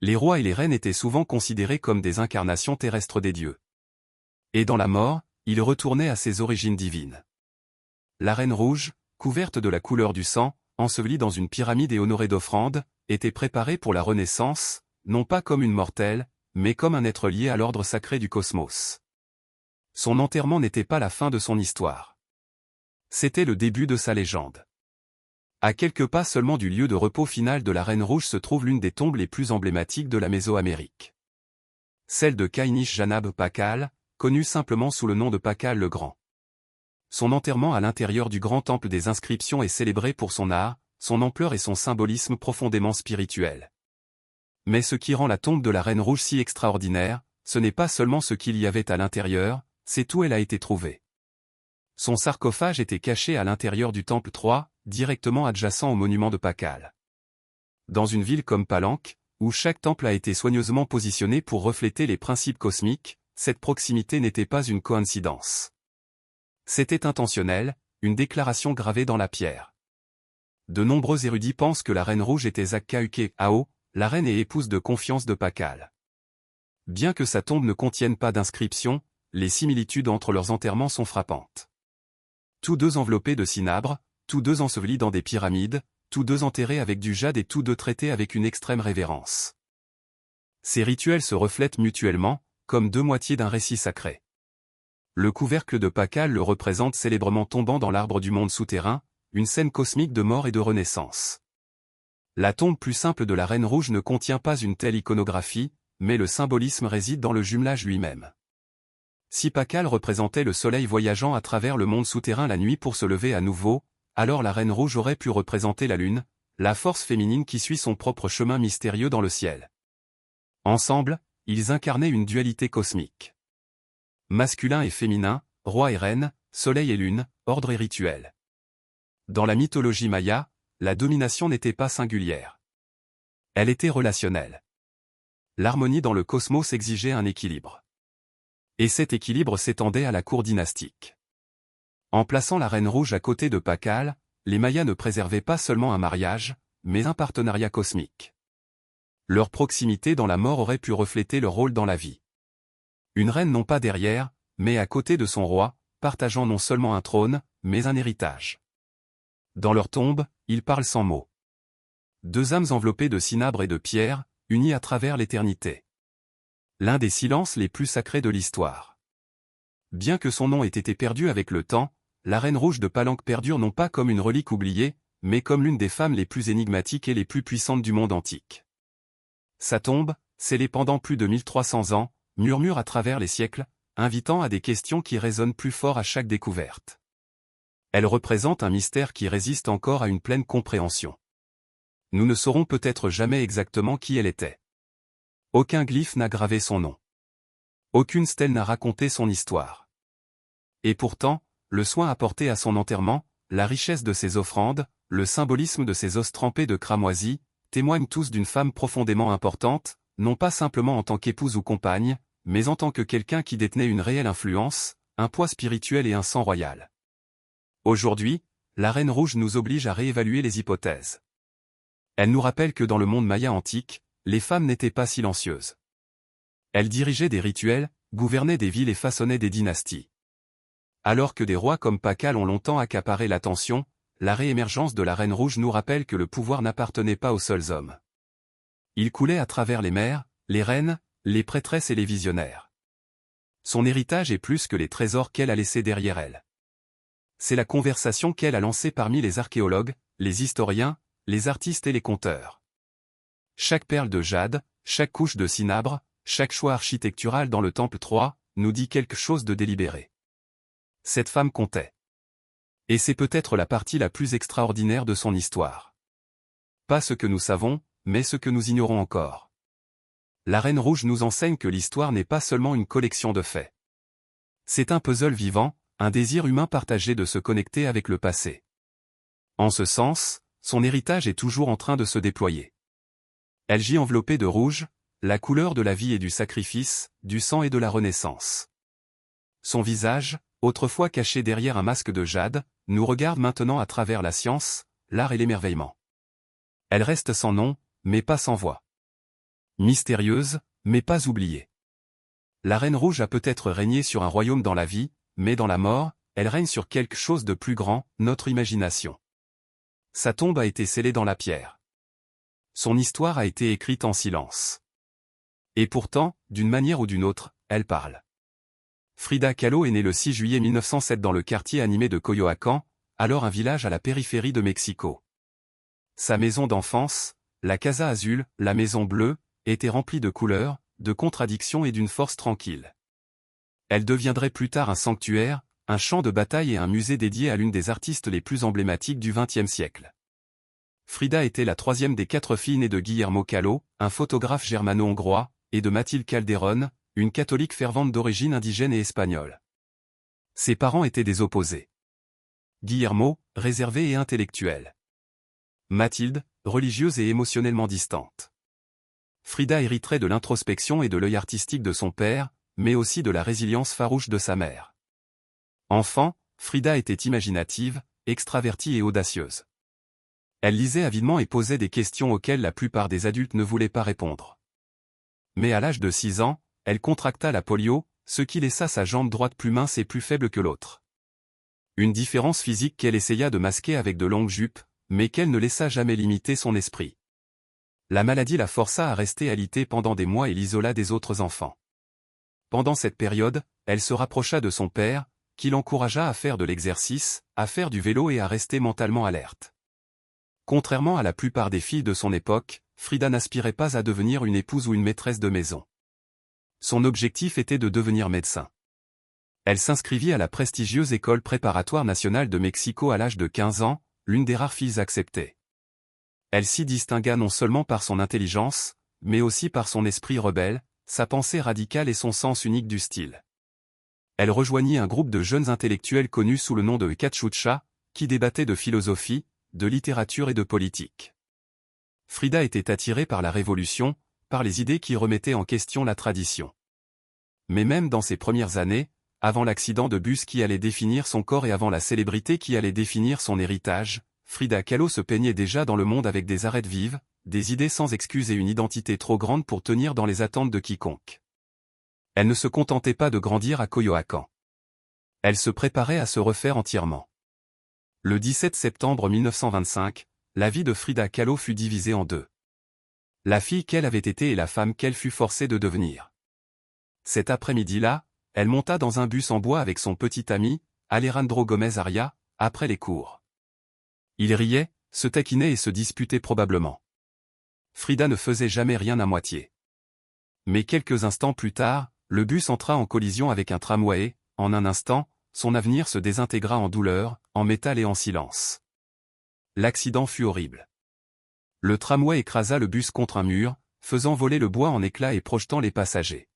Les rois et les reines étaient souvent considérés comme des incarnations terrestres des dieux. Et dans la mort, ils retournaient à ses origines divines. La Reine Rouge, couverte de la couleur du sang, ensevelie dans une pyramide et honorée d'offrandes, était préparée pour la renaissance, non pas comme une mortelle, mais comme un être lié à l'ordre sacré du cosmos. Son enterrement n'était pas la fin de son histoire. C'était le début de sa légende. À quelques pas seulement du lieu de repos final de la Reine Rouge se trouve l'une des tombes les plus emblématiques de la Mésoamérique. Celle de Kainish Janab Pakal, connue simplement sous le nom de Pakal le Grand. Son enterrement à l'intérieur du grand temple des inscriptions est célébré pour son art, son ampleur et son symbolisme profondément spirituel. Mais ce qui rend la tombe de la Reine Rouge si extraordinaire, ce n'est pas seulement ce qu'il y avait à l'intérieur, c'est où elle a été trouvée. Son sarcophage était caché à l'intérieur du temple 3, directement adjacent au monument de Pakal. Dans une ville comme Palenque, où chaque temple a été soigneusement positionné pour refléter les principes cosmiques, cette proximité n'était pas une coïncidence. C'était intentionnel, une déclaration gravée dans la pierre. De nombreux érudits pensent que la Reine Rouge était Zakkauke Ao, la reine et épouse de confiance de Pakal. Bien que sa tombe ne contienne pas d'inscription, les similitudes entre leurs enterrements sont frappantes. Tous deux enveloppés de cinabre, tous deux ensevelis dans des pyramides, tous deux enterrés avec du jade et tous deux traités avec une extrême révérence. Ces rituels se reflètent mutuellement, comme deux moitiés d'un récit sacré. Le couvercle de Pakal le représente célèbrement tombant dans l'arbre du monde souterrain, une scène cosmique de mort et de renaissance. La tombe plus simple de la Reine Rouge ne contient pas une telle iconographie, mais le symbolisme réside dans le jumelage lui-même. Si Pakal représentait le soleil voyageant à travers le monde souterrain la nuit pour se lever à nouveau, alors la Reine Rouge aurait pu représenter la lune, la force féminine qui suit son propre chemin mystérieux dans le ciel. Ensemble, ils incarnaient une dualité cosmique. Masculin et féminin, roi et reine, soleil et lune, ordre et rituel. Dans la mythologie maya, la domination n'était pas singulière. Elle était relationnelle. L'harmonie dans le cosmos exigeait un équilibre. Et cet équilibre s'étendait à la cour dynastique. En plaçant la Reine Rouge à côté de Pakal, les Mayas ne préservaient pas seulement un mariage, mais un partenariat cosmique. Leur proximité dans la mort aurait pu refléter leur rôle dans la vie. Une reine non pas derrière, mais à côté de son roi, partageant non seulement un trône, mais un héritage. Dans leur tombe, ils parlent sans mots. Deux âmes enveloppées de cinabre et de pierre, unies à travers l'éternité. L'un des silences les plus sacrés de l'histoire. Bien que son nom ait été perdu avec le temps, la Reine Rouge de Palenque perdure non pas comme une relique oubliée, mais comme l'une des femmes les plus énigmatiques et les plus puissantes du monde antique. Sa tombe, scellée pendant plus de 1300 ans, murmure à travers les siècles, invitant à des questions qui résonnent plus fort à chaque découverte. Elle représente un mystère qui résiste encore à une pleine compréhension. Nous ne saurons peut-être jamais exactement qui elle était. Aucun glyphe n'a gravé son nom. Aucune stèle n'a raconté son histoire. Et pourtant, le soin apporté à son enterrement, la richesse de ses offrandes, le symbolisme de ses os trempés de cramoisi, témoignent tous d'une femme profondément importante, non pas simplement en tant qu'épouse ou compagne, mais en tant que quelqu'un qui détenait une réelle influence, un poids spirituel et un sang royal. Aujourd'hui, la Reine Rouge nous oblige à réévaluer les hypothèses. Elle nous rappelle que dans le monde maya antique, les femmes n'étaient pas silencieuses. Elles dirigeaient des rituels, gouvernaient des villes et façonnaient des dynasties. Alors que des rois comme Pakal ont longtemps accaparé l'attention, la réémergence de la Reine Rouge nous rappelle que le pouvoir n'appartenait pas aux seuls hommes. Il coulait à travers les mères, les reines, les prêtresses et les visionnaires. Son héritage est plus que les trésors qu'elle a laissés derrière elle. C'est la conversation qu'elle a lancée parmi les archéologues, les historiens, les artistes et les conteurs. Chaque perle de jade, chaque couche de cinabre, chaque choix architectural dans le temple 3, nous dit quelque chose de délibéré. Cette femme comptait. Et c'est peut-être la partie la plus extraordinaire de son histoire. Pas ce que nous savons, mais ce que nous ignorons encore. La Reine Rouge nous enseigne que l'histoire n'est pas seulement une collection de faits. C'est un puzzle vivant, un désir humain partagé de se connecter avec le passé. En ce sens, son héritage est toujours en train de se déployer. Elle gît enveloppée de rouge, la couleur de la vie et du sacrifice, du sang et de la renaissance. Son visage, autrefois caché derrière un masque de jade, nous regarde maintenant à travers la science, l'art et l'émerveillement. Elle reste sans nom, mais pas sans voix. Mystérieuse, mais pas oubliée. La Reine Rouge a peut-être régné sur un royaume dans la vie, mais dans la mort, elle règne sur quelque chose de plus grand, notre imagination. Sa tombe a été scellée dans la pierre. Son histoire a été écrite en silence. Et pourtant, d'une manière ou d'une autre, elle parle. Frida Kahlo est née le 6 juillet 1907 dans le quartier animé de Coyoacán, alors un village à la périphérie de Mexico. Sa maison d'enfance, la Casa Azul, la Maison Bleue, était remplie de couleurs, de contradictions et d'une force tranquille. Elle deviendrait plus tard un sanctuaire, un champ de bataille et un musée dédié à l'une des artistes les plus emblématiques du XXe siècle. Frida était la troisième des 4 filles nées de Guillermo Kahlo, un photographe germano-hongrois, et de Mathilde Calderón, une catholique fervente d'origine indigène et espagnole. Ses parents étaient des opposés. Guillermo, réservé et intellectuel. Mathilde, religieuse et émotionnellement distante. Frida hériterait de l'introspection et de l'œil artistique de son père, mais aussi de la résilience farouche de sa mère. Enfant, Frida était imaginative, extravertie et audacieuse. Elle lisait avidement et posait des questions auxquelles la plupart des adultes ne voulaient pas répondre. Mais à l'âge de 6 ans, elle contracta la polio, ce qui laissa sa jambe droite plus mince et plus faible que l'autre. Une différence physique qu'elle essaya de masquer avec de longues jupes, mais qu'elle ne laissa jamais limiter son esprit. La maladie la força à rester alitée pendant des mois et l'isola des autres enfants. Pendant cette période, elle se rapprocha de son père, qui l'encouragea à faire de l'exercice, à faire du vélo et à rester mentalement alerte. Contrairement à la plupart des filles de son époque, Frida n'aspirait pas à devenir une épouse ou une maîtresse de maison. Son objectif était de devenir médecin. Elle s'inscrivit à la prestigieuse École préparatoire nationale de Mexico à l'âge de 15 ans, l'une des rares filles acceptées. Elle s'y distingua non seulement par son intelligence, mais aussi par son esprit rebelle, sa pensée radicale et son sens unique du style. Elle rejoignit un groupe de jeunes intellectuels connus sous le nom de Cachucha, qui débattaient de philosophie, de littérature et de politique. Frida était attirée par la Révolution, par les idées qui remettaient en question la tradition. Mais même dans ses premières années, avant l'accident de bus qui allait définir son corps et avant la célébrité qui allait définir son héritage, Frida Kahlo se peignait déjà dans le monde avec des arêtes vives, des idées sans excuses et une identité trop grande pour tenir dans les attentes de quiconque. Elle ne se contentait pas de grandir à Coyoacán. Elle se préparait à se refaire entièrement. Le 17 septembre 1925, la vie de Frida Kahlo fut divisée en deux. La fille qu'elle avait été et la femme qu'elle fut forcée de devenir. Cet après-midi-là, elle monta dans un bus en bois avec son petit ami, Alejandro Gómez Aria, après les cours. Ils riaient, se taquinaient et se disputaient probablement. Frida ne faisait jamais rien à moitié. Mais quelques instants plus tard, le bus entra en collision avec un tramway et, en un instant, son avenir se désintégra en douleur, en métal et en silence. L'accident fut horrible. Le tramway écrasa le bus contre un mur, faisant voler le bois en éclats et projetant les passagers.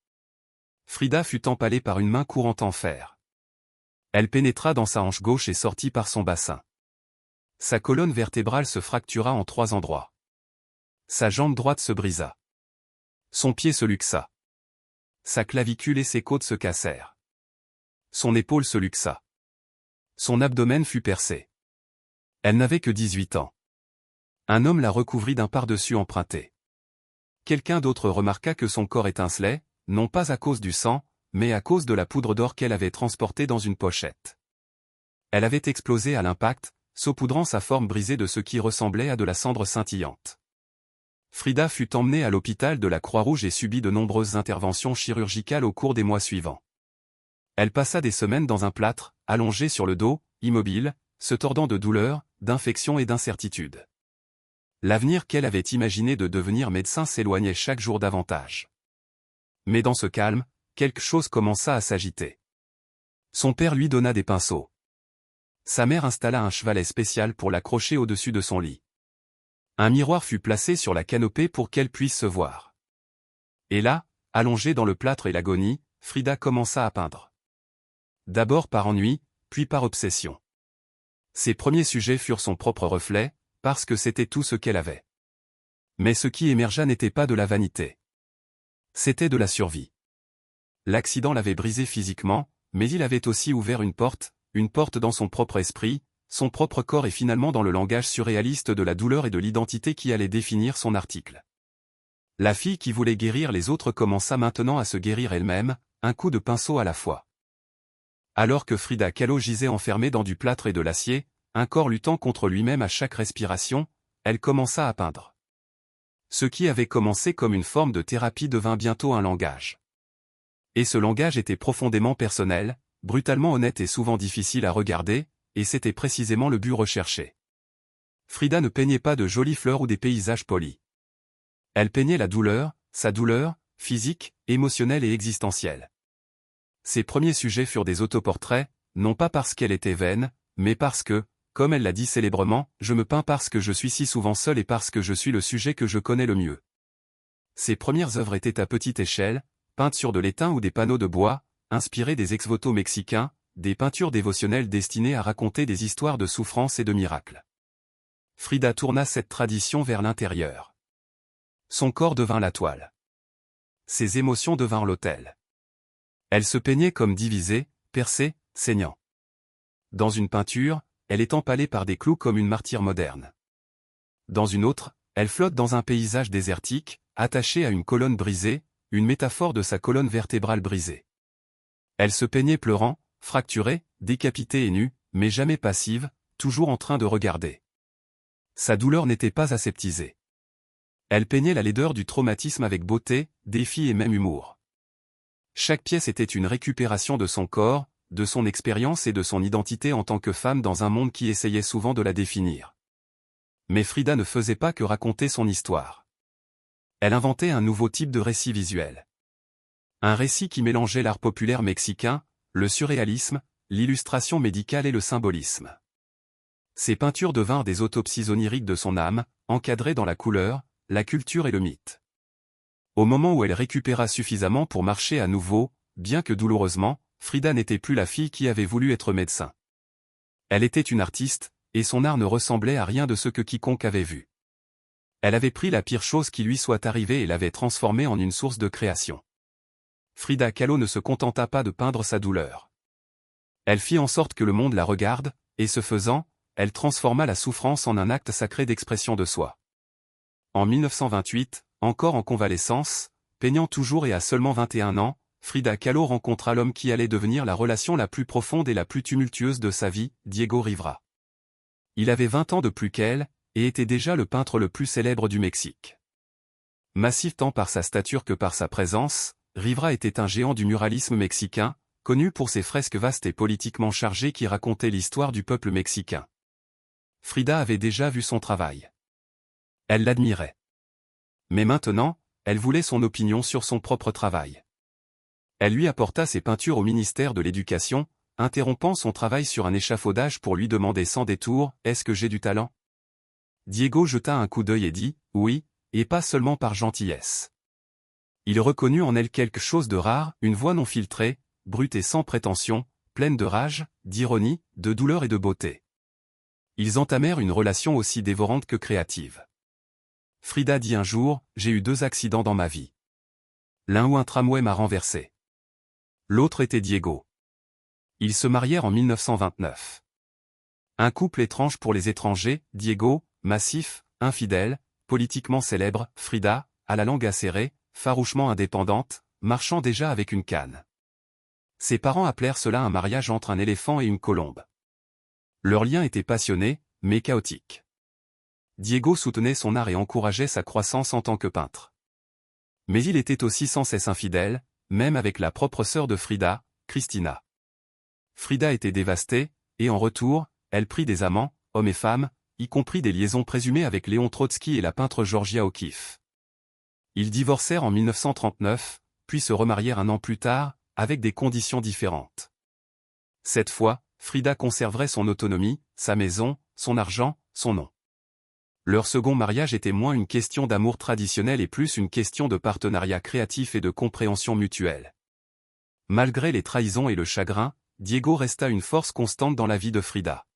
Frida fut empalée par une main courante en fer. Elle pénétra dans sa hanche gauche et sortit par son bassin. Sa colonne vertébrale se fractura en 3 endroits. Sa jambe droite se brisa. Son pied se luxa. Sa clavicule et ses côtes se cassèrent. Son épaule se luxa. Son abdomen fut percé. Elle n'avait que 18 ans. Un homme la recouvrit d'un pardessus emprunté. Quelqu'un d'autre remarqua que son corps étincelait, non pas à cause du sang, mais à cause de la poudre d'or qu'elle avait transportée dans une pochette. Elle avait explosé à l'impact, saupoudrant sa forme brisée de ce qui ressemblait à de la cendre scintillante. Frida fut emmenée à l'hôpital de la Croix-Rouge et subit de nombreuses interventions chirurgicales au cours des mois suivants. Elle passa des semaines dans un plâtre, allongée sur le dos, immobile, se tordant de douleur, d'infection et d'incertitude. L'avenir qu'elle avait imaginé de devenir médecin s'éloignait chaque jour davantage. Mais dans ce calme, quelque chose commença à s'agiter. Son père lui donna des pinceaux. Sa mère installa un chevalet spécial pour l'accrocher au-dessus de son lit. Un miroir fut placé sur la canopée pour qu'elle puisse se voir. Et là, allongée dans le plâtre et l'agonie, Frida commença à peindre. D'abord par ennui, puis par obsession. Ses premiers sujets furent son propre reflet, parce que c'était tout ce qu'elle avait. Mais ce qui émergea n'était pas de la vanité. C'était de la survie. L'accident l'avait brisée physiquement, mais il avait aussi ouvert une porte dans son propre esprit, son propre corps et finalement dans le langage surréaliste de la douleur et de l'identité qui allait définir son article. La fille qui voulait guérir les autres commença maintenant à se guérir elle-même, un coup de pinceau à la fois. Alors que Frida Kahlo gisait enfermée dans du plâtre et de l'acier, un corps luttant contre lui-même à chaque respiration, elle commença à peindre. Ce qui avait commencé comme une forme de thérapie devint bientôt un langage. Et ce langage était profondément personnel, brutalement honnête et souvent difficile à regarder, et c'était précisément le but recherché. Frida ne peignait pas de jolies fleurs ou des paysages polis. Elle peignait la douleur, sa douleur, physique, émotionnelle et existentielle. Ses premiers sujets furent des autoportraits, non pas parce qu'elle était vaine, mais parce que, comme elle l'a dit célèbrement, je me peins parce que je suis si souvent seule et parce que je suis le sujet que je connais le mieux. Ses premières œuvres étaient à petite échelle, peintes sur de l'étain ou des panneaux de bois, inspirées des ex-voto mexicains, des peintures dévotionnelles destinées à raconter des histoires de souffrance et de miracles. Frida tourna cette tradition vers l'intérieur. Son corps devint la toile. Ses émotions devinrent l'autel. Elle se peignait comme divisée, percée, saignant. Dans une peinture, elle est empalée par des clous comme une martyre moderne. Dans une autre, elle flotte dans un paysage désertique, attachée à une colonne brisée, une métaphore de sa colonne vertébrale brisée. Elle se peignait pleurant, fracturée, décapitée et nue, mais jamais passive, toujours en train de regarder. Sa douleur n'était pas aseptisée. Elle peignait la laideur du traumatisme avec beauté, défi et même humour. Chaque pièce était une récupération de son corps, de son expérience et de son identité en tant que femme dans un monde qui essayait souvent de la définir. Mais Frida ne faisait pas que raconter son histoire. Elle inventait un nouveau type de récit visuel. Un récit qui mélangeait l'art populaire mexicain, le surréalisme, l'illustration médicale et le symbolisme. Ses peintures devinrent des autopsies oniriques de son âme, encadrées dans la couleur, la culture et le mythe. Au moment où elle récupéra suffisamment pour marcher à nouveau, bien que douloureusement, Frida n'était plus la fille qui avait voulu être médecin. Elle était une artiste, et son art ne ressemblait à rien de ce que quiconque avait vu. Elle avait pris la pire chose qui lui soit arrivée et l'avait transformée en une source de création. Frida Kahlo ne se contenta pas de peindre sa douleur. Elle fit en sorte que le monde la regarde, et ce faisant, elle transforma la souffrance en un acte sacré d'expression de soi. En 1928, encore en convalescence, peignant toujours et à seulement 21 ans, Frida Kahlo rencontra l'homme qui allait devenir la relation la plus profonde et la plus tumultueuse de sa vie, Diego Rivera. Il avait 20 ans de plus qu'elle, et était déjà le peintre le plus célèbre du Mexique. Massif tant par sa stature que par sa présence, Rivera était un géant du muralisme mexicain, connu pour ses fresques vastes et politiquement chargées qui racontaient l'histoire du peuple mexicain. Frida avait déjà vu son travail. Elle l'admirait. Mais maintenant, elle voulait son opinion sur son propre travail. Elle lui apporta ses peintures au ministère de l'Éducation, interrompant son travail sur un échafaudage pour lui demander sans détour « Est-ce que j'ai du talent ?» Diego jeta un coup d'œil et dit « Oui, et pas seulement par gentillesse. » Il reconnut en elle quelque chose de rare, une voix non filtrée, brute et sans prétention, pleine de rage, d'ironie, de douleur et de beauté. Ils entamèrent une relation aussi dévorante que créative. Frida dit un jour « J'ai eu 2 accidents dans ma vie. L'un où un tramway m'a renversé. L'autre était Diego. » Ils se marièrent en 1929. Un couple étrange pour les étrangers, Diego, massif, infidèle, politiquement célèbre, Frida, à la langue acérée, farouchement indépendante, marchant déjà avec une canne. Ses parents appelèrent cela un mariage entre un éléphant et une colombe. Leur lien était passionné, mais chaotique. Diego soutenait son art et encourageait sa croissance en tant que peintre. Mais il était aussi sans cesse infidèle, même avec la propre sœur de Frida, Cristina. Frida était dévastée, et en retour, elle prit des amants, hommes et femmes, y compris des liaisons présumées avec Léon Trotsky et la peintre Georgia O'Keeffe. Ils divorcèrent en 1939, puis se remarièrent un an plus tard, avec des conditions différentes. Cette fois, Frida conserverait son autonomie, sa maison, son argent, son nom. Leur second mariage était moins une question d'amour traditionnel et plus une question de partenariat créatif et de compréhension mutuelle. Malgré les trahisons et le chagrin, Diego resta une force constante dans la vie de Frida.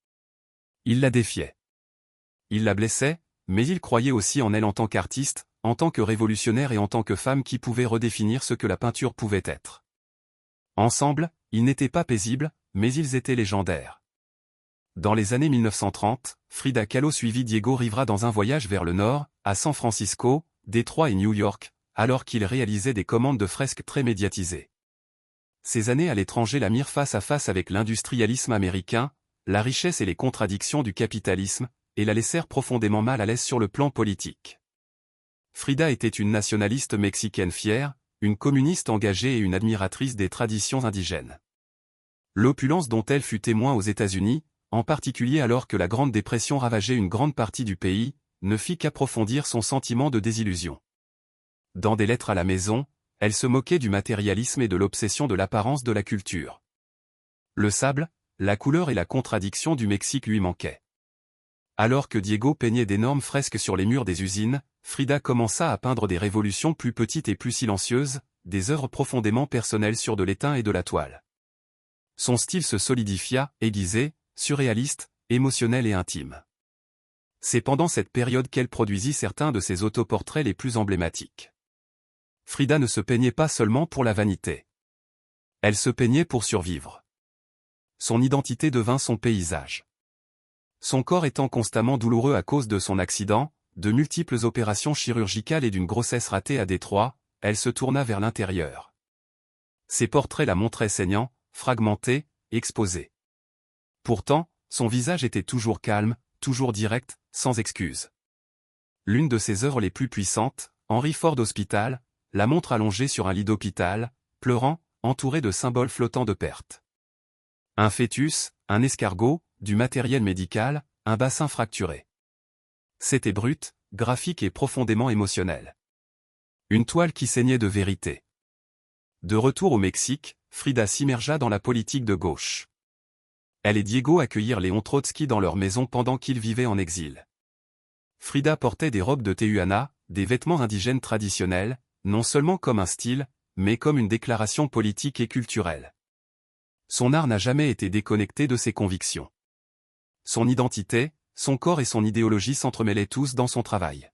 Il la défiait. Il la blessait, mais il croyait aussi en elle en tant qu'artiste, en tant que révolutionnaire et en tant que femme qui pouvait redéfinir ce que la peinture pouvait être. Ensemble, ils n'étaient pas paisibles, mais ils étaient légendaires. Dans les années 1930, Frida Kahlo suivit Diego Rivera dans un voyage vers le nord, à San Francisco, Détroit et New York, alors qu'il réalisait des commandes de fresques très médiatisées. Ces années à l'étranger la mirent face à face avec l'industrialisme américain, la richesse et les contradictions du capitalisme, et la laissèrent profondément mal à l'aise sur le plan politique. Frida était une nationaliste mexicaine fière, une communiste engagée et une admiratrice des traditions indigènes. L'opulence dont elle fut témoin aux États-Unis, en particulier alors que la Grande Dépression ravageait une grande partie du pays, ne fit qu'approfondir son sentiment de désillusion. Dans des lettres à la maison, elle se moquait du matérialisme et de l'obsession de l'apparence de la culture. Le sable, la couleur et la contradiction du Mexique lui manquaient. Alors que Diego peignait d'énormes fresques sur les murs des usines, Frida commença à peindre des révolutions plus petites et plus silencieuses, des œuvres profondément personnelles sur de l'étain et de la toile. Son style se solidifia, aiguisé, surréaliste, émotionnel et intime. C'est pendant cette période qu'elle produisit certains de ses autoportraits les plus emblématiques. Frida ne se peignait pas seulement pour la vanité. Elle se peignait pour survivre. Son identité devint son paysage. Son corps étant constamment douloureux à cause de son accident, de multiples opérations chirurgicales et d'une grossesse ratée à Détroit, elle se tourna vers l'intérieur. Ses portraits la montraient saignant, fragmenté, exposé. Pourtant, son visage était toujours calme, toujours direct, sans excuse. L'une de ses œuvres les plus puissantes, Henry Ford Hospital, la montre allongée sur un lit d'hôpital, pleurant, entourée de symboles flottants de perte. Un fœtus, un escargot, du matériel médical, un bassin fracturé. C'était brut, graphique et profondément émotionnel. Une toile qui saignait de vérité. De retour au Mexique, Frida s'immergea dans la politique de gauche. Elle et Diego accueillirent Léon Trotsky dans leur maison pendant qu'il vivait en exil. Frida portait des robes de Tehuana, des vêtements indigènes traditionnels, non seulement comme un style, mais comme une déclaration politique et culturelle. Son art n'a jamais été déconnecté de ses convictions. Son identité, son corps et son idéologie s'entremêlaient tous dans son travail.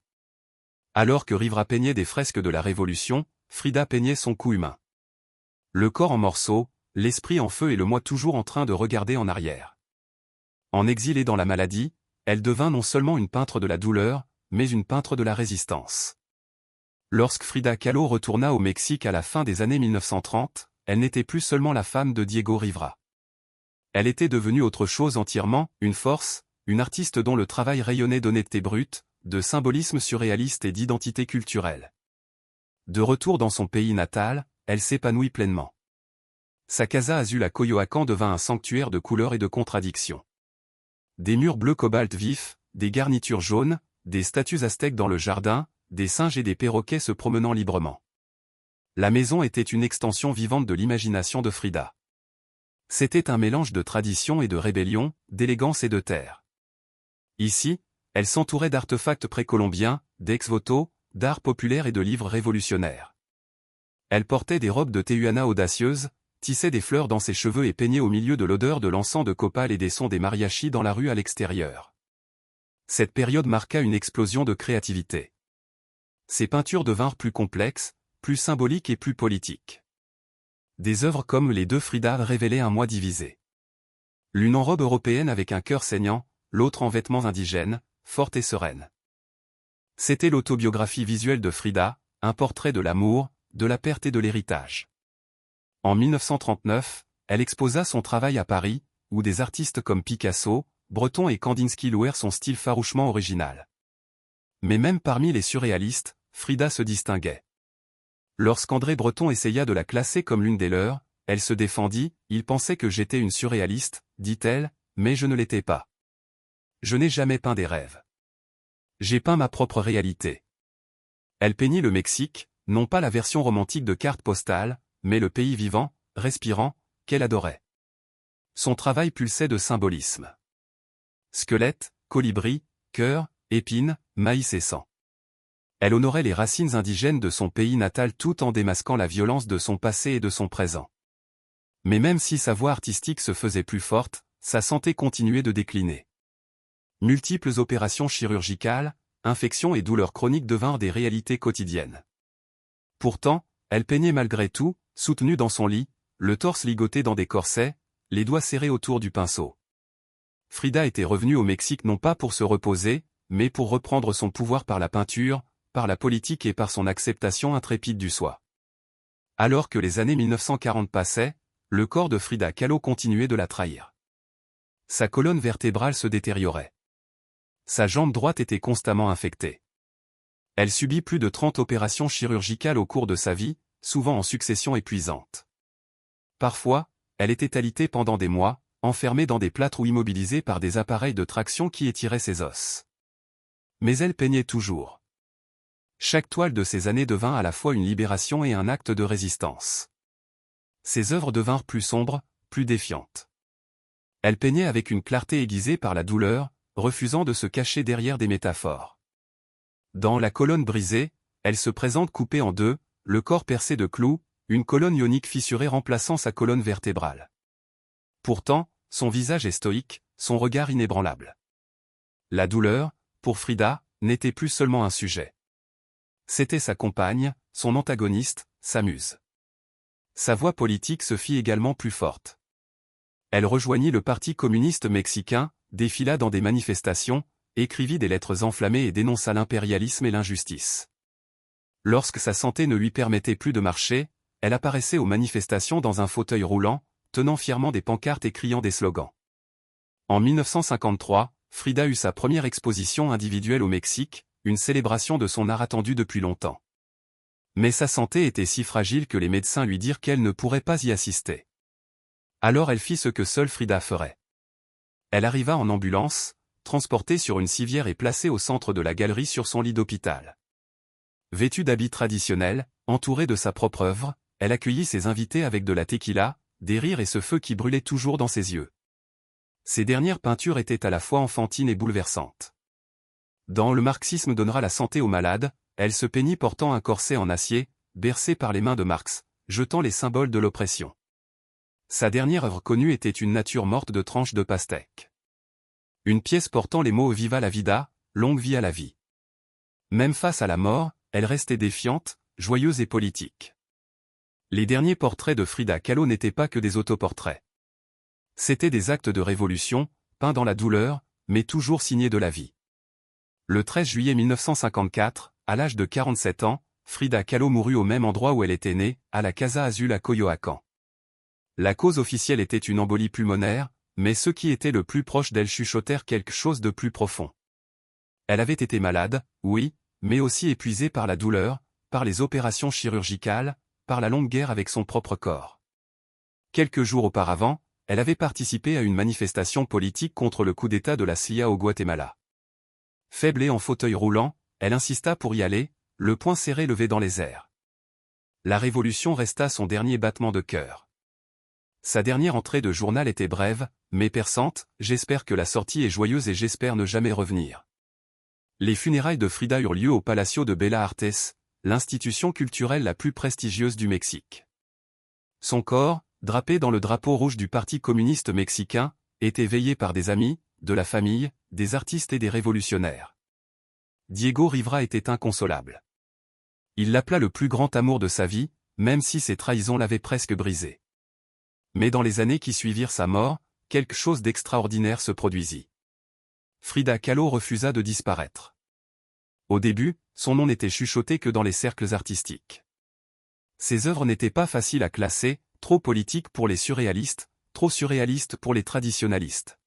Alors que Rivera peignait des fresques de la Révolution, Frida peignait son cou humain. Le corps en morceaux, l'esprit en feu et le moi toujours en train de regarder en arrière. En exilée dans la maladie, elle devint non seulement une peintre de la douleur, mais une peintre de la résistance. Lorsque Frida Kahlo retourna au Mexique à la fin des années 1930, elle n'était plus seulement la femme de Diego Rivera. Elle était devenue autre chose entièrement, une force, une artiste dont le travail rayonnait d'honnêteté brute, de symbolisme surréaliste et d'identité culturelle. De retour dans son pays natal, elle s'épanouit pleinement. Sa casa azul à Coyoacán devint un sanctuaire de couleurs et de contradictions. Des murs bleu cobalt vif, des garnitures jaunes, des statues aztèques dans le jardin, des singes et des perroquets se promenant librement. La maison était une extension vivante de l'imagination de Frida. C'était un mélange de tradition et de rébellion, d'élégance et de terre. Ici, elle s'entourait d'artefacts précolombiens, d'ex-voto, d'art populaire et de livres révolutionnaires. Elle portait des robes de Tehuana audacieuses, tissait des fleurs dans ses cheveux et peignait au milieu de l'odeur de l'encens de copal et des sons des mariachis dans la rue à l'extérieur. Cette période marqua une explosion de créativité. Ses peintures devinrent plus complexes, plus symboliques et plus politiques. Des œuvres comme les deux Frida révélaient un moi divisé. L'une en robe européenne avec un cœur saignant, l'autre en vêtements indigènes, forte et sereine. C'était l'autobiographie visuelle de Frida, un portrait de l'amour, de la perte et de l'héritage. En 1939, elle exposa son travail à Paris, où des artistes comme Picasso, Breton et Kandinsky louèrent son style farouchement original. Mais même parmi les surréalistes, Frida se distinguait. Lorsqu'André Breton essaya de la classer comme l'une des leurs, elle se défendit, « Il pensait que j'étais une surréaliste, dit-elle, mais je ne l'étais pas. Je n'ai jamais peint des rêves. J'ai peint ma propre réalité. » Elle peignit le Mexique, non pas la version romantique de carte postale, mais le pays vivant, respirant, qu'elle adorait. Son travail pulsait de symbolisme. Squelettes, colibris, cœurs, épines, maïs et sang. Elle honorait les racines indigènes de son pays natal tout en démasquant la violence de son passé et de son présent. Mais même si sa voix artistique se faisait plus forte, sa santé continuait de décliner. Multiples opérations chirurgicales, infections et douleurs chroniques devinrent des réalités quotidiennes. Pourtant, elle peignait malgré tout, soutenue dans son lit, le torse ligoté dans des corsets, les doigts serrés autour du pinceau. Frida était revenue au Mexique non pas pour se reposer, mais pour reprendre son pouvoir par la peinture, par la politique et par son acceptation intrépide du soi. Alors que les années 1940 passaient, le corps de Frida Kahlo continuait de la trahir. Sa colonne vertébrale se détériorait. Sa jambe droite était constamment infectée. Elle subit plus de 30 opérations chirurgicales au cours de sa vie, souvent en succession épuisantes. Parfois, elle était alitée pendant des mois, enfermée dans des plâtres ou immobilisée par des appareils de traction qui étiraient ses os. Mais elle peignait toujours. Chaque toile de ces années devint à la fois une libération et un acte de résistance. Ses œuvres devinrent plus sombres, plus défiantes. Elle peignait avec une clarté aiguisée par la douleur, refusant de se cacher derrière des métaphores. Dans La colonne brisée, elle se présente coupée en deux, le corps percé de clous, une colonne ionique fissurée remplaçant sa colonne vertébrale. Pourtant, son visage est stoïque, son regard inébranlable. La douleur, pour Frida, n'était plus seulement un sujet. C'était sa compagne, son antagoniste, sa muse. Sa voix politique se fit également plus forte. Elle rejoignit le Parti communiste mexicain, défila dans des manifestations, écrivit des lettres enflammées et dénonça l'impérialisme et l'injustice. Lorsque sa santé ne lui permettait plus de marcher, elle apparaissait aux manifestations dans un fauteuil roulant, tenant fièrement des pancartes et criant des slogans. En 1953, Frida eut sa première exposition individuelle au Mexique, une célébration de son art attendu depuis longtemps. Mais sa santé était si fragile que les médecins lui dirent qu'elle ne pourrait pas y assister. Alors elle fit ce que seule Frida ferait. Elle arriva en ambulance, transportée sur une civière et placée au centre de la galerie sur son lit d'hôpital. Vêtue d'habits traditionnels, entourée de sa propre œuvre, elle accueillit ses invités avec de la tequila, des rires et ce feu qui brûlait toujours dans ses yeux. Ses dernières peintures étaient à la fois enfantines et bouleversantes. Dans Le marxisme donnera la santé aux malades, elle se peignit portant un corset en acier, bercé par les mains de Marx, jetant les symboles de l'oppression. Sa dernière œuvre connue était une nature morte de tranches de pastèque. Une pièce portant les mots Viva la vida, longue vie à la vie. Même face à la mort, elle restait défiante, joyeuse et politique. Les derniers portraits de Frida Kahlo n'étaient pas que des autoportraits. C'étaient des actes de révolution, peints dans la douleur, mais toujours signés de la vie. Le 13 juillet 1954, à l'âge de 47 ans, Frida Kahlo mourut au même endroit où elle était née, à la Casa Azul à Coyoacán. La cause officielle était une embolie pulmonaire, mais ceux qui étaient le plus proches d'elle chuchotèrent quelque chose de plus profond. Elle avait été malade, oui, mais aussi épuisée par la douleur, par les opérations chirurgicales, par la longue guerre avec son propre corps. Quelques jours auparavant, elle avait participé à une manifestation politique contre le coup d'État de la CIA au Guatemala. Faible et en fauteuil roulant, elle insista pour y aller, le poing serré levé dans les airs. La Révolution resta son dernier battement de cœur. Sa dernière entrée de journal était brève, mais perçante, j'espère que la sortie est joyeuse et j'espère ne jamais revenir. Les funérailles de Frida eurent lieu au Palacio de Bella Artes, l'institution culturelle la plus prestigieuse du Mexique. Son corps, drapé dans le drapeau rouge du Parti communiste mexicain, était veillé par des amis, de la famille, des artistes et des révolutionnaires. Diego Rivera était inconsolable. Il l'appela le plus grand amour de sa vie, même si ses trahisons l'avaient presque brisé. Mais dans les années qui suivirent sa mort, quelque chose d'extraordinaire se produisit. Frida Kahlo refusa de disparaître. Au début, son nom n'était chuchoté que dans les cercles artistiques. Ses œuvres n'étaient pas faciles à classer, trop politiques pour les surréalistes, trop surréalistes pour les traditionalistes.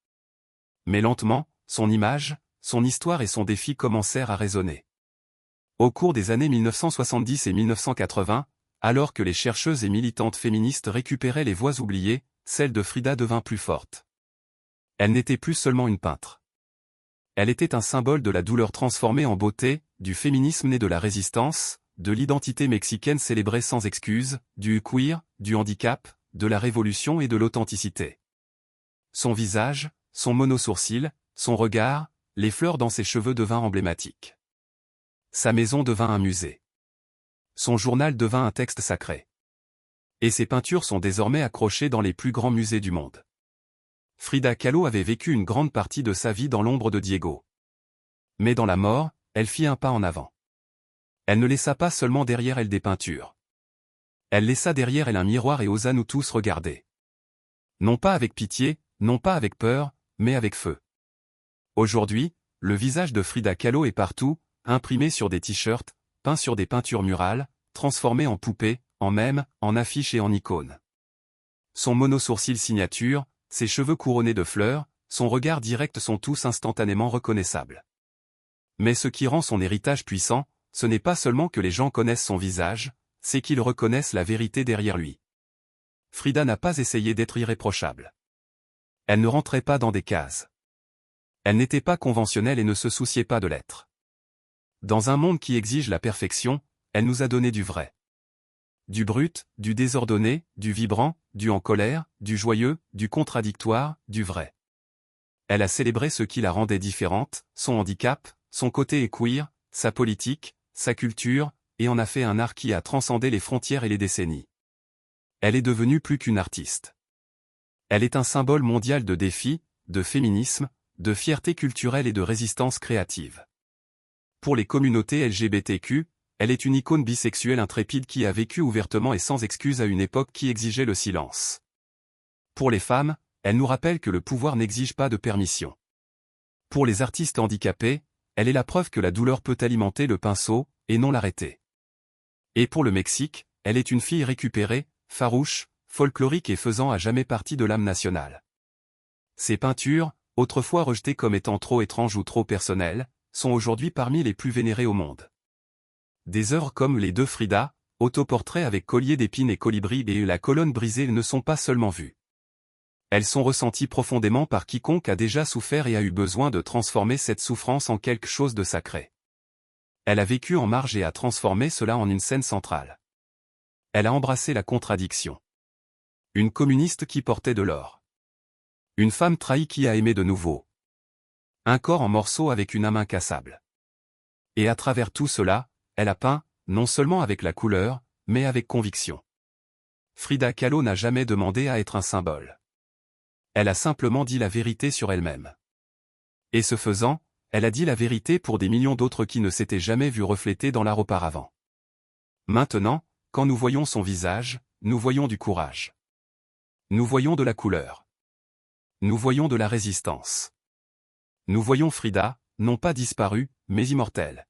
Mais lentement, son image, son histoire et son défi commencèrent à résonner. Au cours des années 1970 et 1980, alors que les chercheuses et militantes féministes récupéraient les voix oubliées, celle de Frida devint plus forte. Elle n'était plus seulement une peintre. Elle était un symbole de la douleur transformée en beauté, du féminisme né de la résistance, de l'identité mexicaine célébrée sans excuse, du queer, du handicap, de la révolution et de l'authenticité. Son visage, son monosourcil, son regard, les fleurs dans ses cheveux devinrent emblématiques. Sa maison devint un musée. Son journal devint un texte sacré. Et ses peintures sont désormais accrochées dans les plus grands musées du monde. Frida Kahlo avait vécu une grande partie de sa vie dans l'ombre de Diego. Mais dans la mort, elle fit un pas en avant. Elle ne laissa pas seulement derrière elle des peintures. Elle laissa derrière elle un miroir et osa nous tous regarder. Non pas avec pitié, non pas avec peur, mais avec feu. Aujourd'hui, le visage de Frida Kahlo est partout, imprimé sur des t-shirts, peint sur des peintures murales, transformé en poupée, en mème, en affiche et en icône. Son monosourcil signature, ses cheveux couronnés de fleurs, son regard direct sont tous instantanément reconnaissables. Mais ce qui rend son héritage puissant, ce n'est pas seulement que les gens connaissent son visage, c'est qu'ils reconnaissent la vérité derrière lui. Frida n'a pas essayé d'être irréprochable. Elle ne rentrait pas dans des cases. Elle n'était pas conventionnelle et ne se souciait pas de l'être. Dans un monde qui exige la perfection, elle nous a donné du vrai. Du brut, du désordonné, du vibrant, du en colère, du joyeux, du contradictoire, du vrai. Elle a célébré ce qui la rendait différente, son handicap, son côté queer, sa politique, sa culture, et en a fait un art qui a transcendé les frontières et les décennies. Elle est devenue plus qu'une artiste. Elle est un symbole mondial de défi, de féminisme, de fierté culturelle et de résistance créative. Pour les communautés LGBTQ, elle est une icône bisexuelle intrépide qui a vécu ouvertement et sans excuse à une époque qui exigeait le silence. Pour les femmes, elle nous rappelle que le pouvoir n'exige pas de permission. Pour les artistes handicapés, elle est la preuve que la douleur peut alimenter le pinceau, et non l'arrêter. Et pour le Mexique, elle est une fille récupérée, farouche, folklorique et faisant à jamais partie de l'âme nationale. Ses peintures, autrefois rejetées comme étant trop étranges ou trop personnelles, sont aujourd'hui parmi les plus vénérées au monde. Des œuvres comme les deux Frida, autoportraits avec collier d'épines et colibri et la colonne brisée ne sont pas seulement vues. Elles sont ressenties profondément par quiconque a déjà souffert et a eu besoin de transformer cette souffrance en quelque chose de sacré. Elle a vécu en marge et a transformé cela en une scène centrale. Elle a embrassé la contradiction. Une communiste qui portait de l'or. Une femme trahie qui a aimé de nouveau. Un corps en morceaux avec une âme incassable. Et à travers tout cela, elle a peint, non seulement avec la couleur, mais avec conviction. Frida Kahlo n'a jamais demandé à être un symbole. Elle a simplement dit la vérité sur elle-même. Et ce faisant, elle a dit la vérité pour des millions d'autres qui ne s'étaient jamais vus refléter dans l'art auparavant. Maintenant, quand nous voyons son visage, nous voyons du courage. Nous voyons de la couleur. Nous voyons de la résistance. Nous voyons Frida, non pas disparue, mais immortelle.